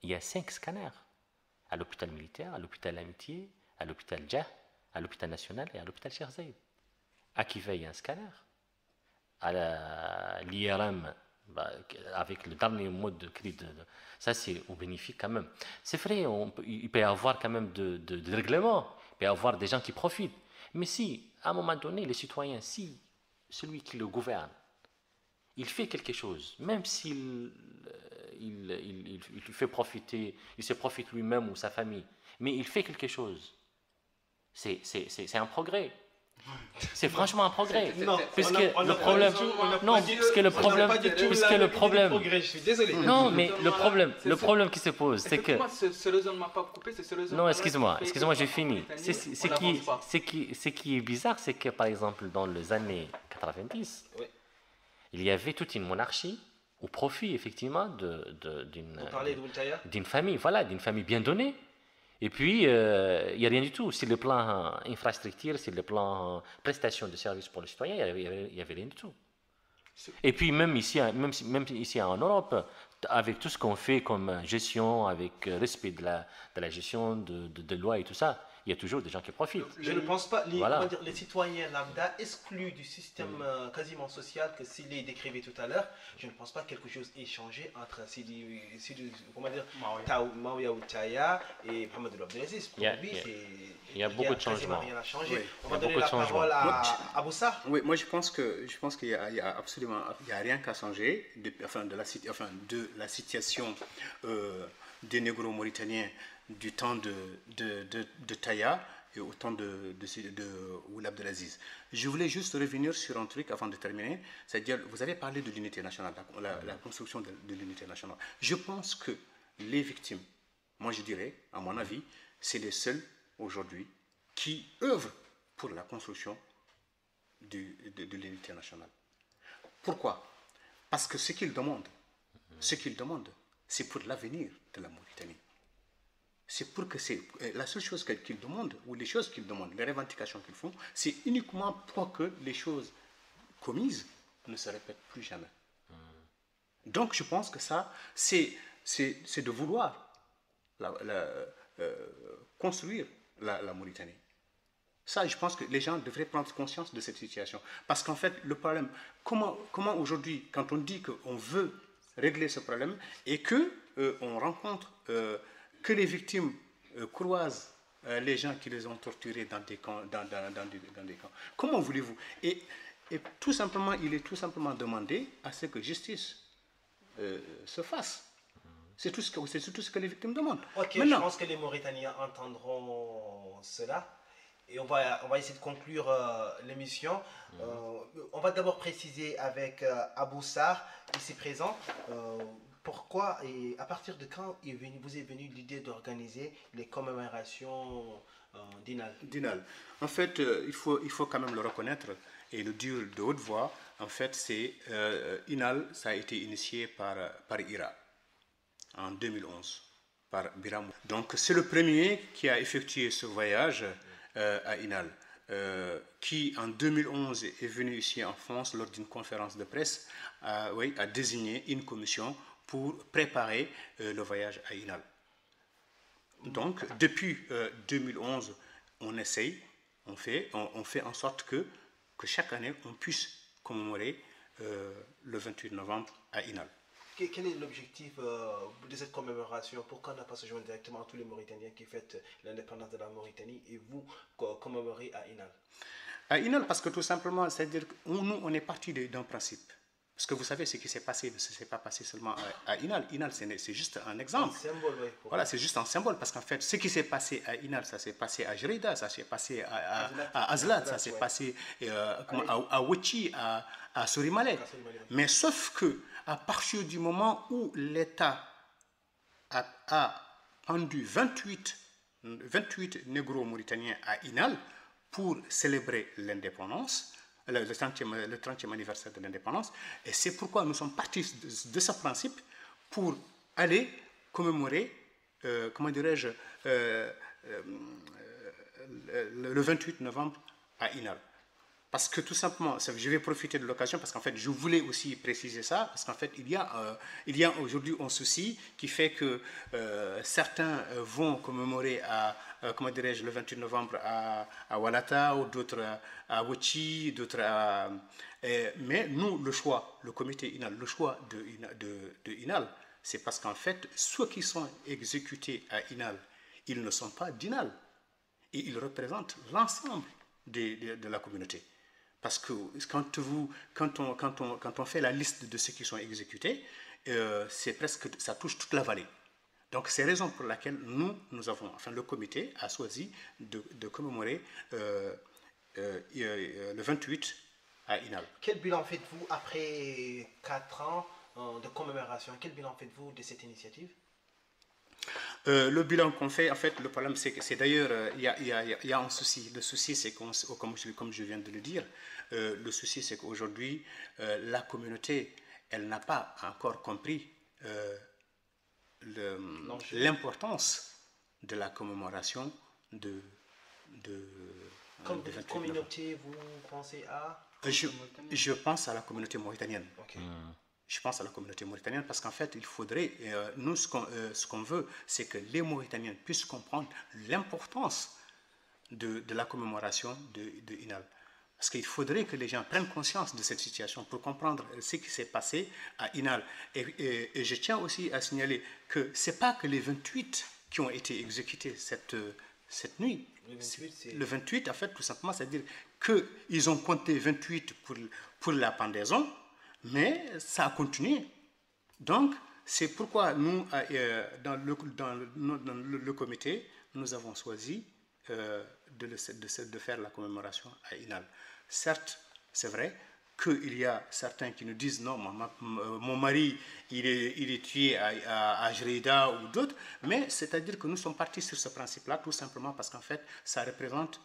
il y a 5 scanners. À l'hôpital militaire, à l'hôpital Amitié, à l'hôpital Djah, à l'hôpital national et à l'hôpital Cheikh Zayed. À Kiva, il y a un scanner. À l'IRM, avec le dernier mode de cri, ça c'est au bénéfice quand même. C'est vrai, il peut y avoir quand même de règlements, il peut y avoir des gens qui profitent. Mais si, à un moment donné, les citoyens, si celui qui le gouverne, il fait quelque chose, même s'il fait profiter, il se profite lui-même ou sa famille, mais il fait quelque chose, c'est un progrès. C'est franchement un progrès. Non, puisque le problème, je suis désolé. Non, mais le problème qui se pose, c'est que. Ce raisonnement pas coupé, c'est ce raisonnement. Non, excuse-moi, j'ai fini. Ce qui est bizarre, c'est que par exemple dans les années 90, oui, il y avait toute une monarchie au profit effectivement d'une famille, voilà, d'une famille bien donnée. Et puis, il n'y a rien du tout. Sur le plan infrastructure, sur le plan prestation de services pour les citoyens, il n'y avait rien du tout. Et puis, même ici en Europe, avec tout ce qu'on fait comme gestion, avec respect de la gestion de loi et tout ça, il y a toujours des gens qui profitent. Je ne pense pas, Voilà. les citoyens lambda exclus du système quasiment social que Sidi décrivait tout à l'heure, je ne pense pas que quelque chose ait changé entre Maouya Outaya et Mohamed Abdelaziz. Pour lui, il y a beaucoup de changements. Rien à changer. Oui. On va donner la parole à Aboussa. Oui, moi je pense qu'il y a absolument rien qu'à changer de la situation des négro-mauritaniens du temps de Taya et au temps de Ould Abdelaziz. Je voulais juste revenir sur un truc avant de terminer, c'est-à-dire, vous avez parlé de l'unité nationale, la construction de l'unité nationale. Je pense que les victimes, moi je dirais, à mon avis, c'est les seuls aujourd'hui qui œuvrent pour la construction de l'unité nationale. Pourquoi? Parce que ce qu'ils demandent, c'est pour l'avenir de la Mauritanie. C'est pour que la seule chose qu'ils demandent, ou les choses qu'ils demandent, les revendications qu'ils font, c'est uniquement pour que les choses commises ne se répètent plus jamais. Donc je pense que ça, c'est de vouloir construire la Mauritanie. Ça, je pense que les gens devraient prendre conscience de cette situation. Parce qu'en fait, le problème, comment aujourd'hui, quand on dit qu'on veut régler ce problème et qu'on rencontre que les victimes croisent les gens qui les ont torturés dans des camps, dans des camps. Comment voulez-vous? Et tout simplement, il est tout simplement demandé à ce que justice se fasse. C'est tout ce que les victimes demandent. Ok, maintenant, je pense que les Mauritaniens entendront cela. Et on va essayer de conclure l'émission. On va d'abord préciser avec Aboussa, ici présent, pourquoi et à partir de quand vous est venue l'idée d'organiser les commémorations d'Inal. En fait, il faut quand même le reconnaître et le dire de haute voix. En fait, Inal, ça a été initié par Ira en 2011, par Biram. Donc c'est le premier qui a effectué ce voyage à Inal, qui en 2011 est venu ici en France lors d'une conférence de presse, a désigné une commission pour préparer le voyage à Inal. Donc depuis 2011, on essaye, on fait en sorte que chaque année on puisse commémorer le 28 novembre à Inal. Quel est l'objectif de cette commémoration? Pourquoi on n'a pas se joindre directement à tous les Mauritaniens qui fêtent l'indépendance de la Mauritanie et vous commémorez à Inal? À Inal, parce que tout simplement, c'est-à-dire que nous, on est parti d'un principe. Parce que vous savez, ce qui s'est passé, ce ne s'est pas passé seulement à Inal. Inal, c'est juste un exemple. Un symbole, oui. Voilà, c'est juste un symbole. Parce qu'en fait, ce qui s'est passé à Inal, ça s'est passé à Jrida, ça s'est passé à Azlat, ça s'est passé à Ouchi, à Sorimale. Mais sauf que, à partir du moment où l'État a pendu 28 négro-mauritaniens à Inal pour célébrer l'indépendance, le 30e anniversaire de l'indépendance, et c'est pourquoi nous sommes partis de ce principe pour aller commémorer, le 28 novembre à Inal. Parce que tout simplement, je vais profiter de l'occasion parce qu'en fait, je voulais aussi préciser ça, parce qu'en fait, il y a aujourd'hui un souci qui fait que certains vont commémorer le 28 novembre à Walata, ou d'autres à Ouchi, d'autres à... mais nous, le comité Inal, le choix de Inal, c'est parce qu'en fait, ceux qui sont exécutés à Inal, ils ne sont pas d'Inal. Et ils représentent l'ensemble de la communauté. Parce que quand on fait la liste de ceux qui sont exécutés, c'est presque, ça touche toute la vallée. Donc c'est la raison pour laquelle le comité a choisi de commémorer le 28 à Inal. Quel bilan faites-vous après 4 ans de commémoration? Quel bilan faites-vous de cette initiative? Le bilan qu'on fait, en fait, le problème, c'est d'ailleurs, il y a un souci. Le souci, c'est comme je viens de le dire, le souci, c'est qu'aujourd'hui, la communauté, elle n'a pas encore compris l'importance de la commémoration de Comme 28 communauté, vous pensez à je pense à la communauté mauritanienne. Ok. Je pense à la communauté mauritanienne parce qu'en fait, il faudrait, nous, ce qu'on veut, c'est que les Mauritaniens puissent comprendre l'importance de la commémoration de Inal. Parce qu'il faudrait que les gens prennent conscience de cette situation pour comprendre ce qui s'est passé à Inal. Et je tiens aussi à signaler que ce n'est pas que les 28 qui ont été exécutés cette nuit. Le 28, en fait, tout simplement, c'est-à-dire qu'ils ont compté 28 pour la pendaison, mais ça a continué. Donc, c'est pourquoi nous, dans le comité, nous avons choisi de faire la commémoration à Inal. Certes, c'est vrai qu'il y a certains qui nous disent non, mon mari il est tué à Jreda ou d'autres, mais c'est-à-dire que nous sommes partis sur ce principe-là tout simplement parce qu'en fait, ça représente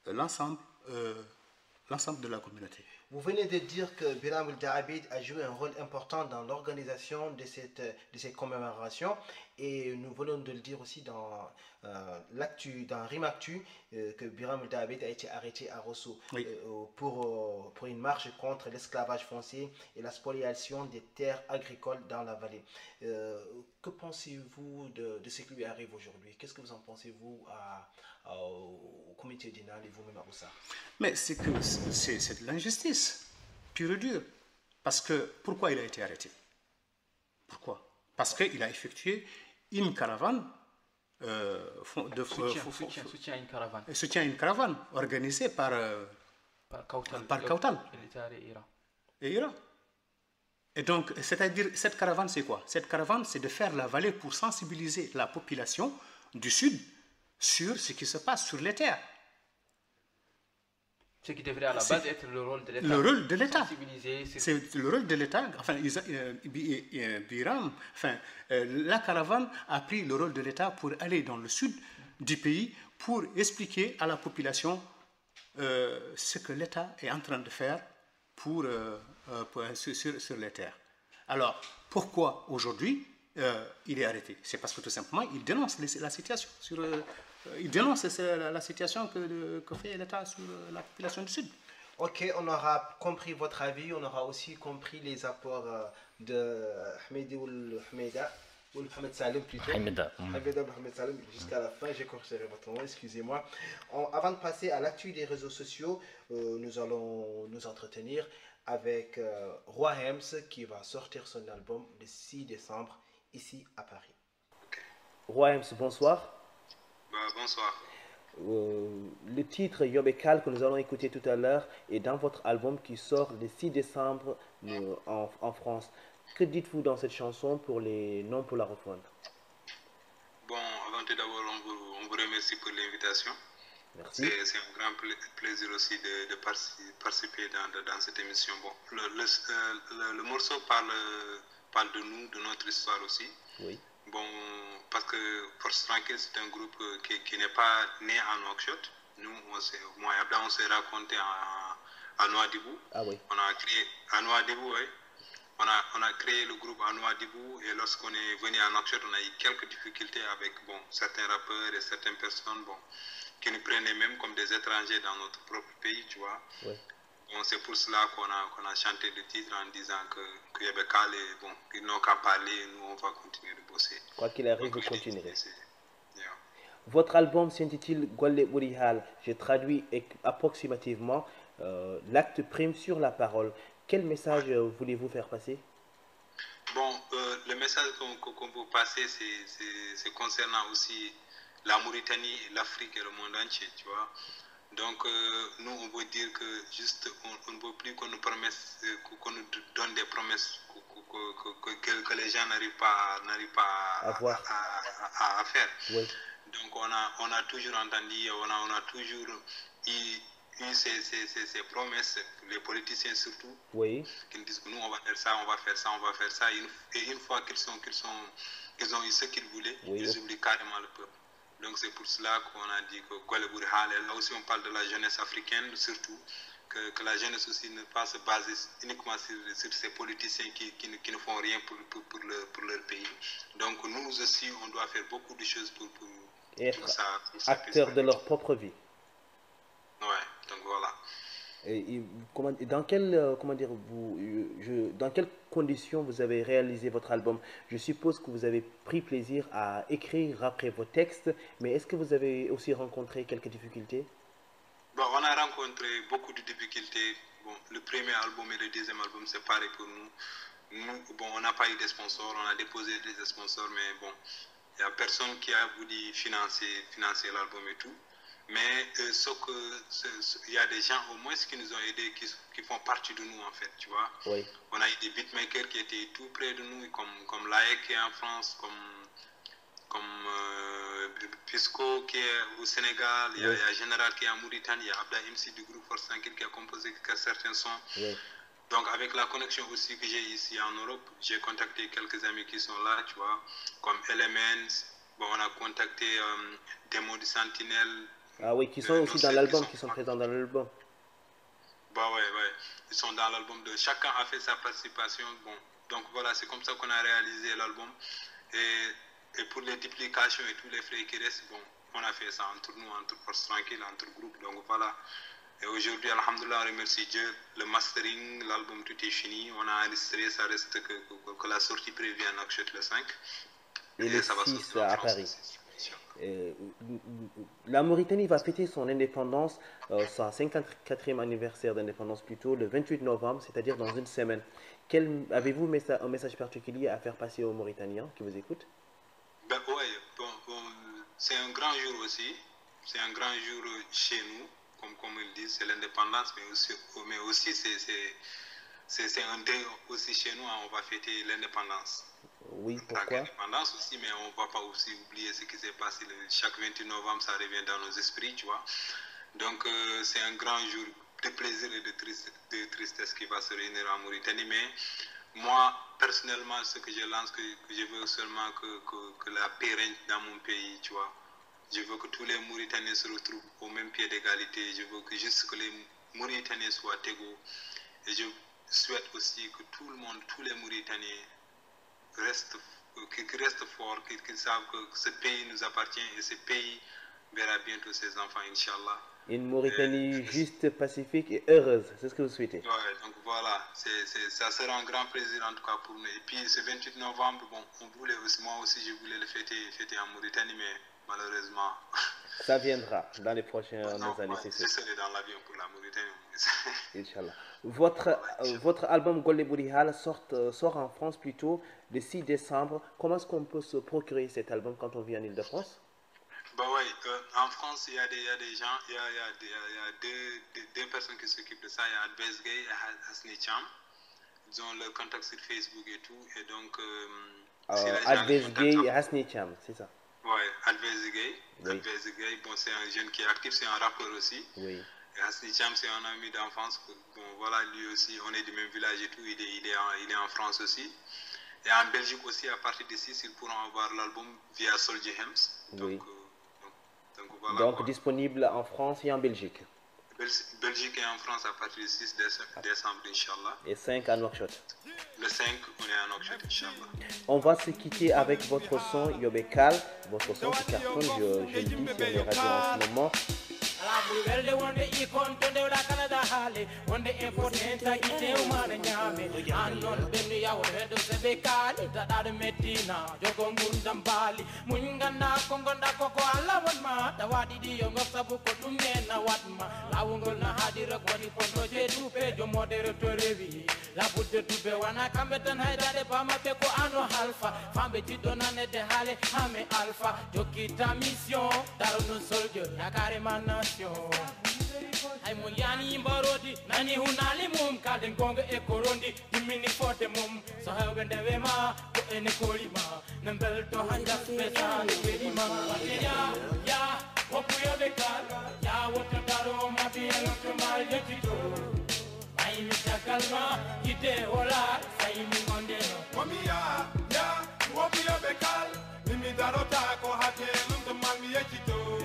l'ensemble de la communauté. Vous venez de dire que Biram Ould Abid a joué un rôle important dans l'organisation de cette commémoration et nous venons de le dire aussi dans dans Rimactu que Biram Ould Abid a été arrêté à Rosso pour une marche contre l'esclavage foncier et la spoliation des terres agricoles dans la vallée. Que pensez-vous de ce qui lui arrive aujourd'hui? Qu'est-ce que vous en pensez-vous au comité d'Inal et vous-même à Oussa? Mais c'est de l'injustice, pure et dure. Parce que, pourquoi il a été arrêté? Pourquoi? Parce qu'il a effectué une caravane soutien à une caravane organisée par Kautal et Ira. Et donc, c'est-à-dire, cette caravane, c'est quoi? Cette caravane, c'est de faire la vallée pour sensibiliser la population du Sud sur ce qui se passe sur les terres. Ce qui devrait à la base être le rôle de l'État. Le rôle de l'État. C'est le rôle de l'État. Enfin, Biram, la caravane a pris le rôle de l'État pour aller dans le sud du pays pour expliquer à la population ce que l'État est en train de faire sur les terres. Alors, pourquoi aujourd'hui il est arrêté? C'est parce que tout simplement, il dénonce la situation il dénonce la situation que fait l'État sur la population du Sud. Ok, on aura compris votre avis, on aura aussi compris les apports de Hamidi ou Hamida, ou Mohamed Salim plutôt. Hamida Mohamed Salim, jusqu'à la fin, j'ai corrigé votre nom, excusez-moi. Avant de passer à l'actu des réseaux sociaux, nous allons nous entretenir avec Roi Hems qui va sortir son album le 6 décembre ici à Paris. Okay. Roi Hems, bonsoir. Bonsoir. Le titre Yobekal que nous allons écouter tout à l'heure est dans votre album qui sort le 6 décembre en France. Que dites-vous dans cette chanson pour les noms pour la reprendre? Bon, avant tout d'abord, on vous remercie pour l'invitation. Merci. C'est un grand plaisir aussi de participer dans cette émission. Bon, le morceau parle de nous, de notre histoire aussi. Oui. Bon, parce que Force Tranquille, c'est un groupe qui n'est pas né à Nouakchott. Nous, moi et Abda, on s'est raconté à Nouadhibou. Ah oui. On a créé à Nouadhibou, oui. On a créé le groupe à Nouadhibou et lorsqu'on est venu à Nouakchott, on a eu quelques difficultés avec certains rappeurs et certaines personnes qui nous prenaient même comme des étrangers dans notre propre pays, tu vois. Oui. Bon, c'est pour cela qu'on a chanté le titre en disant que Yabekal, ils n'ont qu'à parler, nous on va continuer de bosser. Quoi qu'il arrive, vous continuerez. Votre album s'intitule Gwale Bourihal. Je traduis approximativement l'acte prime sur la parole. Quel message voulez-vous faire passer? Bon, le message qu'on veut passer, c'est concernant aussi la Mauritanie, l'Afrique et le monde entier, tu vois. Donc, nous, on veut dire que juste, on ne veut plus qu'on nous donne des promesses que les gens n'arrivent pas à faire. Oui. Donc, on a toujours entendu, on a toujours eu ces promesses, les politiciens surtout, oui, qui nous disent que nous, on va faire ça, on va faire ça, on va faire ça. Et une fois qu'ils ont eu ce qu'ils voulaient, oui, ils oublient carrément le peuple. Donc c'est pour cela qu'on a dit que Gwale Bourihal, là aussi on parle de la jeunesse africaine, surtout, que la jeunesse aussi ne pas se baser uniquement sur ces politiciens qui ne font rien pour leur pays. Donc nous aussi, on doit faire beaucoup de choses Et être acteurs de leur propre vie. Ouais, donc voilà. Dans quelles conditions vous avez réalisé votre album? Je suppose que vous avez pris plaisir à écrire après vos textes, mais est-ce que vous avez aussi rencontré quelques difficultés? Bon, on a rencontré beaucoup de difficultés. Bon, le premier album et le deuxième album, c'est pareil pour nous. Bon, on n'a pas eu de sponsors, on a déposé des sponsors, mais bon, il n'y a personne qui a voulu financer l'album et tout. Mais il y a des gens au moins qui nous ont aidés, qui font partie de nous en fait, tu vois. Oui. On a eu des beatmakers qui étaient tout près de nous, comme Laek qui est en France, comme Pisco qui est au Sénégal, il y a Général qui est en Mauritanie, il y a Abda MC du groupe Force 5 qui a composé certains sons. Oui. Donc avec la connexion aussi que j'ai ici en Europe, j'ai contacté quelques amis qui sont là, tu vois, comme Elements. Bon, on a contacté Démon du Sentinelle. Ah oui, qui sont aussi dans l'album, qui sont présents dans l'album. Bah ouais, ils sont dans l'album. Chacun a fait sa participation. Bon, donc voilà, c'est comme ça qu'on a réalisé l'album. Et pour les duplications et tous les frais qui restent, bon, on a fait ça entre nous, entre forces tranquilles, entre groupes. Donc voilà. Et aujourd'hui, alhamdoulilah, on remercie Dieu. Le mastering, l'album, tout est fini. On a enregistré, ça reste que la sortie prévue en Nouakchott le 5. Et le 6 à Paris. La Mauritanie va fêter son indépendance, son 54e anniversaire d'indépendance plutôt, le 28 novembre, c'est-à-dire dans une semaine. Avez-vous un message particulier à faire passer aux Mauritaniens qui vous écoutent? Ben ouais, bon, c'est un grand jour aussi. C'est un grand jour chez nous, comme ils disent, c'est l'indépendance, mais aussi c'est un deuil aussi chez nous, hein, on va fêter l'indépendance. Oui, pourquoi? L'indépendance aussi, mais on ne va pas aussi oublier ce qui s'est passé. Chaque 28 novembre, ça revient dans nos esprits, tu vois. Donc, c'est un grand jour de plaisir et de tristesse qui va se réunir en Mauritanie. Mais moi, personnellement, ce que je lance, que je veux seulement que la paix règne dans mon pays, tu vois. Je veux que tous les Mauritaniens se retrouvent au même pied d'égalité. Je veux que juste que les Mauritaniens soient égaux. Et je souhaite aussi que tout le monde, tous les Mauritaniens, qui restent forts, qui savent que ce pays nous appartient et ce pays verra bientôt ses enfants, Inch'Allah. Une Mauritanie juste, pacifique et heureuse, c'est ce que vous souhaitez. Ouais, donc voilà, ça sera un grand plaisir en tout cas pour nous. Et puis ce 28 novembre, bon, moi aussi je voulais le fêter en Mauritanie, mais malheureusement... Ça viendra dans les prochaines années, c'est sûr. Je serai dans l'avion pour la Mauritanie. Inch'Allah. Votre album Golle Bourihal sort en France plutôt le 6 décembre. Comment est-ce qu'on peut se procurer cet album quand on vit en Ile-de-France? Bah oui, en France, il y a des gens, il y a deux personnes qui s'occupent de ça. Il y a Adves Gay et Hasni Cham. Ils ont leur contact sur Facebook et tout. Et donc, Adves Gay et Hasni Cham, c'est ça? Oui, Adves Gay. Oui. Adves Gay, bon, c'est un jeune qui est actif, c'est un rappeur aussi. Oui. Et Hasni Cham, c'est un ami d'enfance. Bon, voilà, lui aussi, on est du même village et tout. Il est en France aussi. Et en Belgique aussi, à partir d'ici, ils pourront avoir l'album via Soldier Hems. Oui. Donc, voilà, donc disponible en France et en Belgique. Belgique et en France à partir du 6 décembre, Inch'Allah. Et 5 à Nouakchott. Le 5, on est à Nouakchott, Inch'Allah. On va se quitter avec votre son Yobekal. Votre son qui cartonne, je le dis sur les radios en ce moment. ay mo yani mbarodi nani hunali mum kalden gonga e korondi dimini forte mum so hawbe ndewe ma ko ene kolima nambel to hanja spesa ne kedima ya wopu yobe kal ya woto daro ma bi en mal yetito ay mi takalma ide hola say mi gonde Mami ya wopu yobe kal mi daro ta ko hate lum mal mi yetito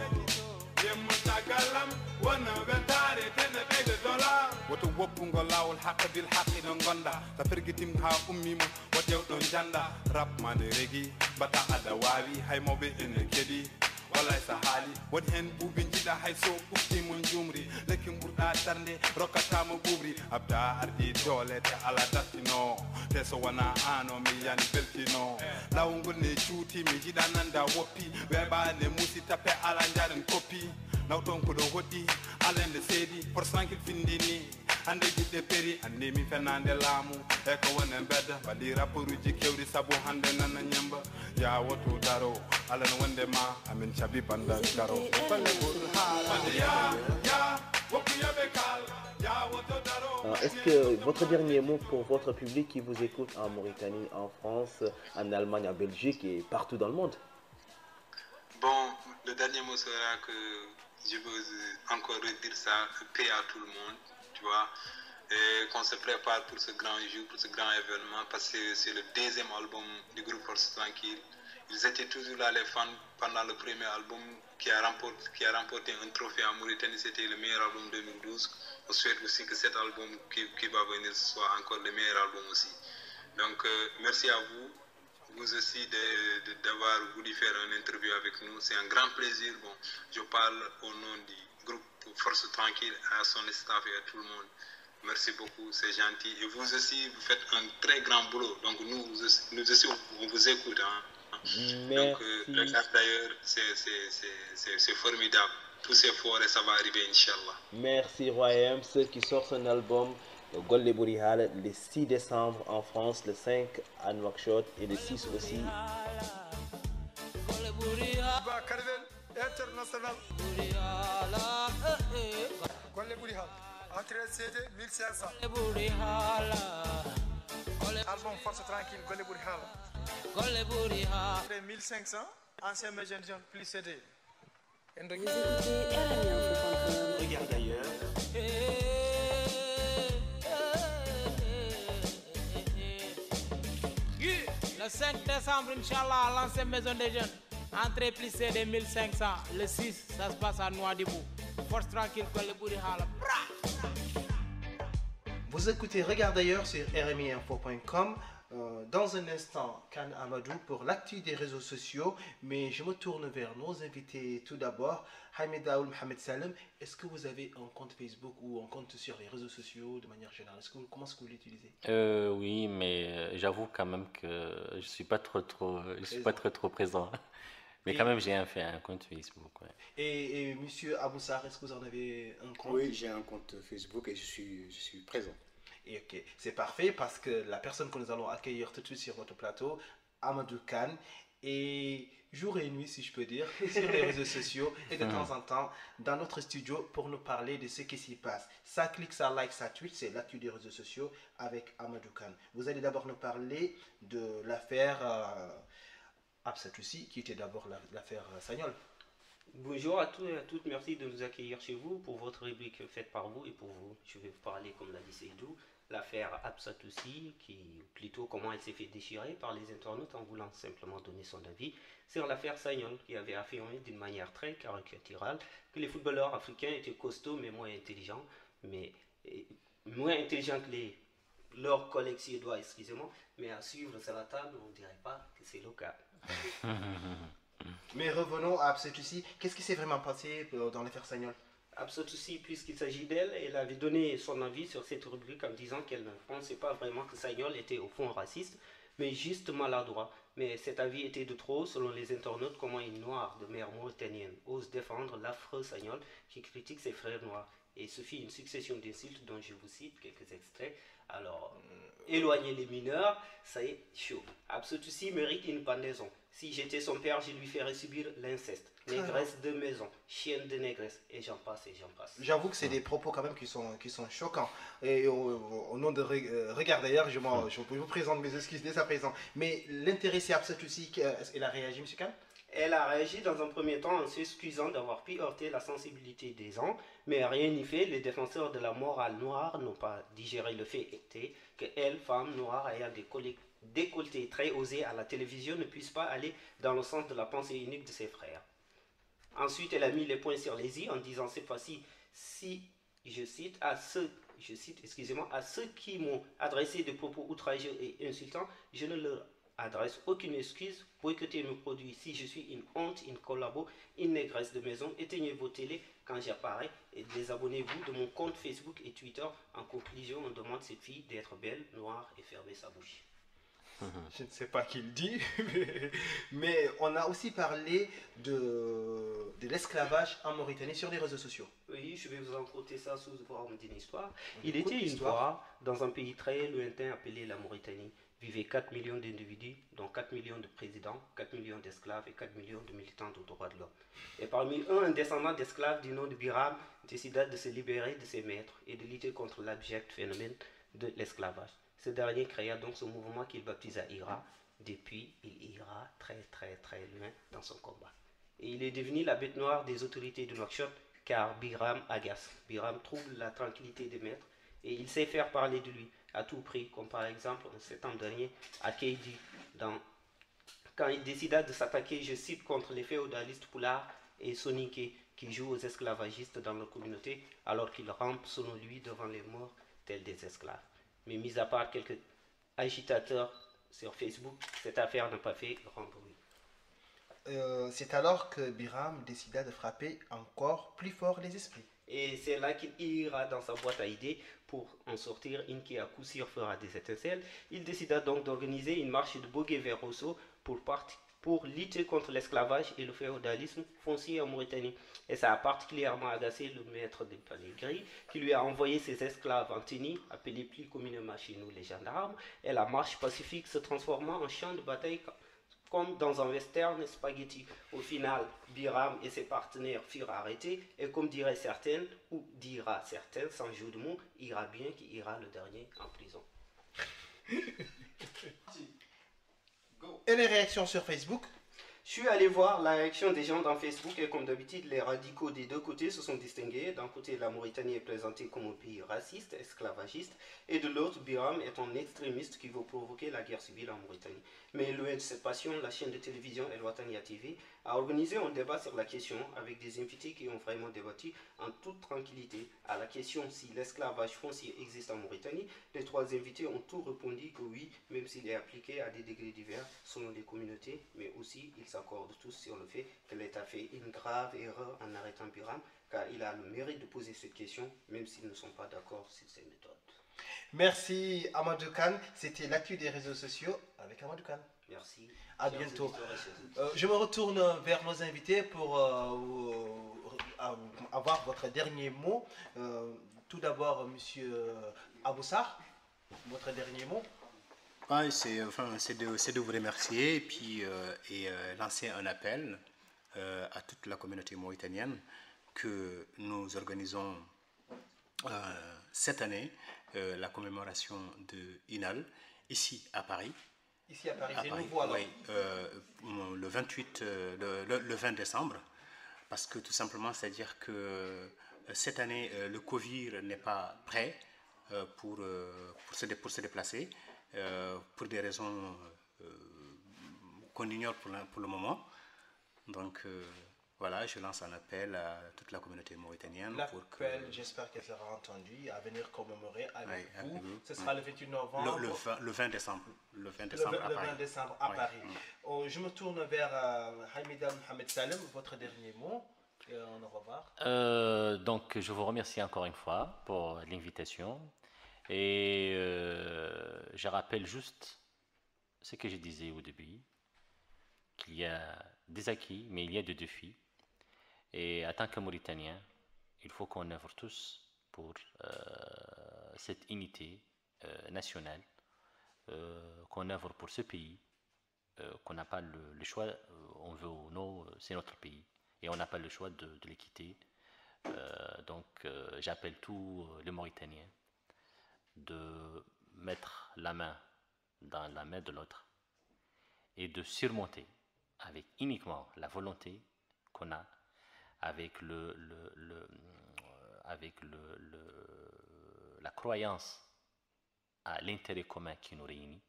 yemutagalam wana ventare tene bege dola woto woppungo lawol hakka bil haqqi no gonda ta pergitim ha ummimo wotew don janda rap man regi bata ada wawi hay mobe ene kedi walay sa haali woni hen buubi jiɗa hay so ɓufti mum jumri lekki ɓurɗa darde rokkatama ɓuɓri abda ardi doole te ala dartino te so wona ano mi yani beltino lawol ngol ne cuuti mi jiɗa nanda woppi weɓane musi tape ala jaren koppi nawton ko ɗo hoɗɗi alende seedi pourcent qu'il findini hande jiɗɗe péri andi mi fenande laamu e ko woni bedda mbaɗi rapportuji kewɗi saabu hande nana ñamba ya woto daro alano wonde ma amin cabi banda garo falle ɓurɗo haala ya wokku yoɓe kal ya woto daro. Est-ce que votre dernier mot pour votre public qui vous écoute en Mauritanie, en France, en Allemagne, en Belgique et partout dans le monde? Bon, le dernier mot sera que je veux encore redire ça, paix à tout le monde, tu vois, et qu'on se prépare pour ce grand jour, pour ce grand événement, parce que c'est le deuxième album du groupe Force Tranquille. Ils étaient toujours là, les fans, pendant le premier album qui a remporté un trophée en Mauritanie, c'était le meilleur album 2012. On souhaite aussi que cet album qui va venir soit encore le meilleur album aussi. Donc, merci à vous. Vous aussi d'avoir voulu faire une interview avec nous. C'est un grand plaisir. Bon, je parle au nom du groupe Force Tranquille, à son staff et à tout le monde. Merci beaucoup, c'est gentil. Et vous aussi, vous faites un très grand boulot. Donc nous aussi on vous écoute. Hein. Donc d'ailleurs, c'est formidable. Tout c'est fort et ça va arriver, Inch'Allah. Merci Royem, ceux qui sortent un album Golle Bourihal le 6 décembre en France, le 5 à Nouakchott et le 6 aussi. International. Golle Bourihal. Entrée CD 1500. Album Force Tranquille, Golle Bourihal. Entrée 1500. Ancien Maison plus CD. Regarde ailleurs. Le 5 décembre, Inch'Allah, à l'ancienne Maison des Jeunes. Entrée plus CD 1500. Le 6, ça se passe à Nouadhibou. Force Tranquille, Golle Bourihal. Vous écoutez Regarde ailleurs sur rmiinfo.com. Dans un instant, Khan Amadou pour l'actu des réseaux sociaux, mais je me tourne vers nos invités tout d'abord. Hamid Daoul Mohamed Salem, est-ce que vous avez un compte Facebook ou un compte sur les réseaux sociaux de manière générale? Comment est-ce que vous l'utilisez? Oui, mais j'avoue quand même que je suis pas trop présent. Mais quand même, j'ai fait un compte Facebook. Ouais. Et monsieur Aboussar, est-ce que vous en avez un compte? Oui, j'ai un compte Facebook et je suis présent. Et ok, c'est parfait parce que la personne que nous allons accueillir tout de suite sur votre plateau, Amadou Khan, est jour et nuit, si je peux dire, sur les réseaux sociaux et de temps en temps dans notre studio pour nous parler de ce qui s'y passe. Ça clique, ça like, ça tweet, c'est l'actu des réseaux sociaux avec Amadou Khan. Vous allez d'abord nous parler de l'affaire Absatoussi, qui était d'abord l'affaire Sagnol. Bonjour à tous et à toutes, merci de nous accueillir chez vous pour votre rubrique faite par vous et pour vous. Je vais vous parler, comme l'a dit Seydou, l'affaire Absatoussi, plutôt comment elle s'est fait déchirer par les internautes en voulant simplement donner son avis sur l'affaire Sagnol, qui avait affirmé d'une manière très caricaturale que les footballeurs africains étaient costauds mais moins intelligents, que leurs collègues suédois, excusez-moi, mais à suivre sur la table, on ne dirait pas que c'est le cas. Mais revenons à Absatoussi. Qu'est-ce qui s'est vraiment passé dans l'affaire Sagnol? Absatoussi, puisqu'il s'agit d'elle, elle avait donné son avis sur cette rubrique en disant qu'elle ne pensait pas vraiment que Sagnol était au fond raciste, mais juste maladroit. Mais cet avis était de trop, selon les internautes. Comment une noire de mère mauritanienne ose défendre l'affreux Sagnol qui critique ses frères noirs? Et ce fit une succession d'insultes dont je vous cite quelques extraits. Alors, éloigner les mineurs, ça est chaud. Absatoussi mérite une pendaison. Si j'étais son père, je lui ferais subir l'inceste. Négresse de maison, chienne de négresse, et j'en passe et j'en passe. J'avoue que c'est des propos quand même qui sont choquants. Et au nom de Regarde d'ailleurs, je vous présente mes excuses dès à présent. Mais l'intéressé Absatoussi, elle a réagi, M. Khan? Elle a réagi dans un premier temps en s'excusant d'avoir pu heurter la sensibilité des gens, mais rien n'y fait, les défenseurs de la morale noire n'ont pas digéré le fait que elle, femme noire ayant des décolletés très osés à la télévision, ne puisse pas aller dans le sens de la pensée unique de ses frères. Ensuite, elle a mis les points sur les i en disant cette fois-ci, si, je cite, à ceux qui m'ont adressé des propos outrageux et insultants, je ne leur adresse aucune excuse, boycottez mes produits si je suis une honte, une collabo, une négresse de maison, éteignez vos télés quand j'apparais et désabonnez-vous de mon compte Facebook et Twitter. En conclusion, on demande cette fille d'être belle, noire et fermer sa bouche. Je ne sais pas qui le dit, mais on a aussi parlé de l'esclavage en Mauritanie sur les réseaux sociaux. Oui, je vais vous raconter ça sous forme d'une histoire. Il était une fois, dans un pays très lointain appelé la Mauritanie, vivaient 4 millions d'individus, dont 4 millions de présidents, 4 millions d'esclaves et 4 millions de militants des droits de l'homme. Et parmi eux, un descendant d'esclaves du nom de Biram décida de se libérer de ses maîtres et de lutter contre l'abject phénomène de l'esclavage. Ce dernier créa donc ce mouvement qu'il baptisa IRA. Depuis, il ira très loin dans son combat. Et il est devenu la bête noire des autorités de Nouakchott car Biram agace. Biram trouble la tranquillité des maîtres et il sait faire parler de lui à tout prix, comme par exemple en septembre dernier à Keidi, quand il décida de s'attaquer, je cite, contre les féodalistes Poulard et Soniké qui jouent aux esclavagistes dans leur communauté alors qu'ils rampent selon lui devant les morts tels des esclaves. Mais mis à part quelques agitateurs sur Facebook, cette affaire n'a pas fait grand bruit. C'est alors que Biram décida de frapper encore plus fort les esprits. Et c'est là qu'il ira dans sa boîte à idées pour en sortir une qui à coup sûr fera des étincelles. Il décida donc d'organiser une marche de Bogué vers Rosso pour lutter contre l'esclavage et le féodalisme foncier en Mauritanie. Et ça a particulièrement agacé le maître des palais gris qui lui a envoyé ses esclaves en tenue, appelés plus communément chez nous les gendarmes, et la marche pacifique se transforma en champ de bataille comme dans un western spaghetti. Au final, Biram et ses partenaires furent arrêtés et comme diraient certaines, ou dira certains sans jeu de mots, ira bien qui ira le dernier en prison. Et les réactions sur Facebook? Je suis allé voir la réaction des gens dans Facebook et comme d'habitude, les radicaux des deux côtés se sont distingués. D'un côté, la Mauritanie est présentée comme un pays raciste, esclavagiste, et de l'autre, Biram est un extrémiste qui veut provoquer la guerre civile en Mauritanie. Mais loin de cette passion, la chaîne de télévision El Watania TV a organisé un débat sur la question avec des invités qui ont vraiment débattu en toute tranquillité. À la question si l'esclavage foncier existe en Mauritanie, les trois invités ont tous répondu que oui, même s'il est appliqué à des degrés divers selon les communautés, mais aussi ils s'accordent tous sur le fait que l'État fait une grave erreur en arrêtant Biram, car il a le mérite de poser cette question, même s'ils ne sont pas d'accord sur ses méthodes. Merci Amadou Khan, c'était l'actu des réseaux sociaux avec Amadou Khan. Merci. À bientôt. Je me retourne vers nos invités pour avoir votre dernier mot. Tout d'abord, Monsieur Aboussar, votre dernier mot. C'est de vous remercier et puis lancer un appel à toute la communauté mauritanienne que nous organisons cette année la commémoration de Inal ici à Paris. Ici à Paris, c'est nouveau alors. Oui, le 20 décembre, parce que tout simplement, c'est-à-dire que cette année, le Covid n'est pas prêt pour se déplacer, pour des raisons qu'on ignore pour le moment. Donc voilà, je lance un appel à toute la communauté mauritanienne. L'appel, j'espère qu'elle sera entendue, à venir commémorer avec vous. Ce sera le 28 novembre. Le 20 décembre. Le 20 décembre à Paris. Je me tourne vers Hamida Mohamed Salem, votre dernier mot. Et on au revoir. Donc, je vous remercie encore une fois pour l'invitation. Et je rappelle juste ce que je disais au début, qu'il y a des acquis, mais il y a des défis. Et en tant que Mauritanien, il faut qu'on œuvre tous pour cette unité nationale, qu'on œuvre pour ce pays, qu'on n'a pas le choix, on veut ou non, c'est notre pays, et on n'a pas le choix de les quitter. Donc j'appelle tous les Mauritaniens de mettre la main dans la main de l'autre et de surmonter avec uniquement la volonté qu'on a, avec la croyance à l'intérêt commun qui nous réunit,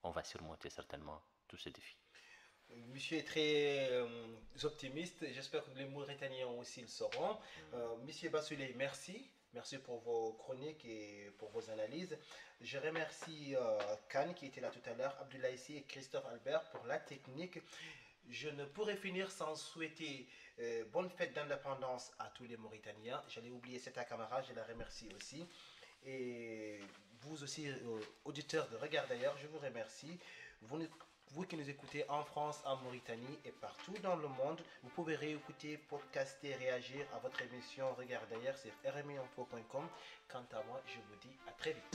on va surmonter certainement tous ces défis. Monsieur est très optimiste, j'espère que les Mauritaniens aussi le seront. Monsieur Bassoulé, merci Merci pour vos chroniques et pour vos analyses. Je remercie Khan qui était là tout à l'heure, Abdoulaye Sy et Christophe Albert pour la technique. Je ne pourrais finir sans souhaiter bonne fête d'indépendance à tous les Mauritaniens. J'allais oublier Seta Camara, je la remercie aussi. Et vous aussi, auditeurs de Regard d'ailleurs, je vous remercie. Vous qui nous écoutez en France, en Mauritanie et partout dans le monde, vous pouvez réécouter, podcaster, réagir à votre émission Regard d'ailleurs sur rminfo.com. Quant à moi, je vous dis à très vite.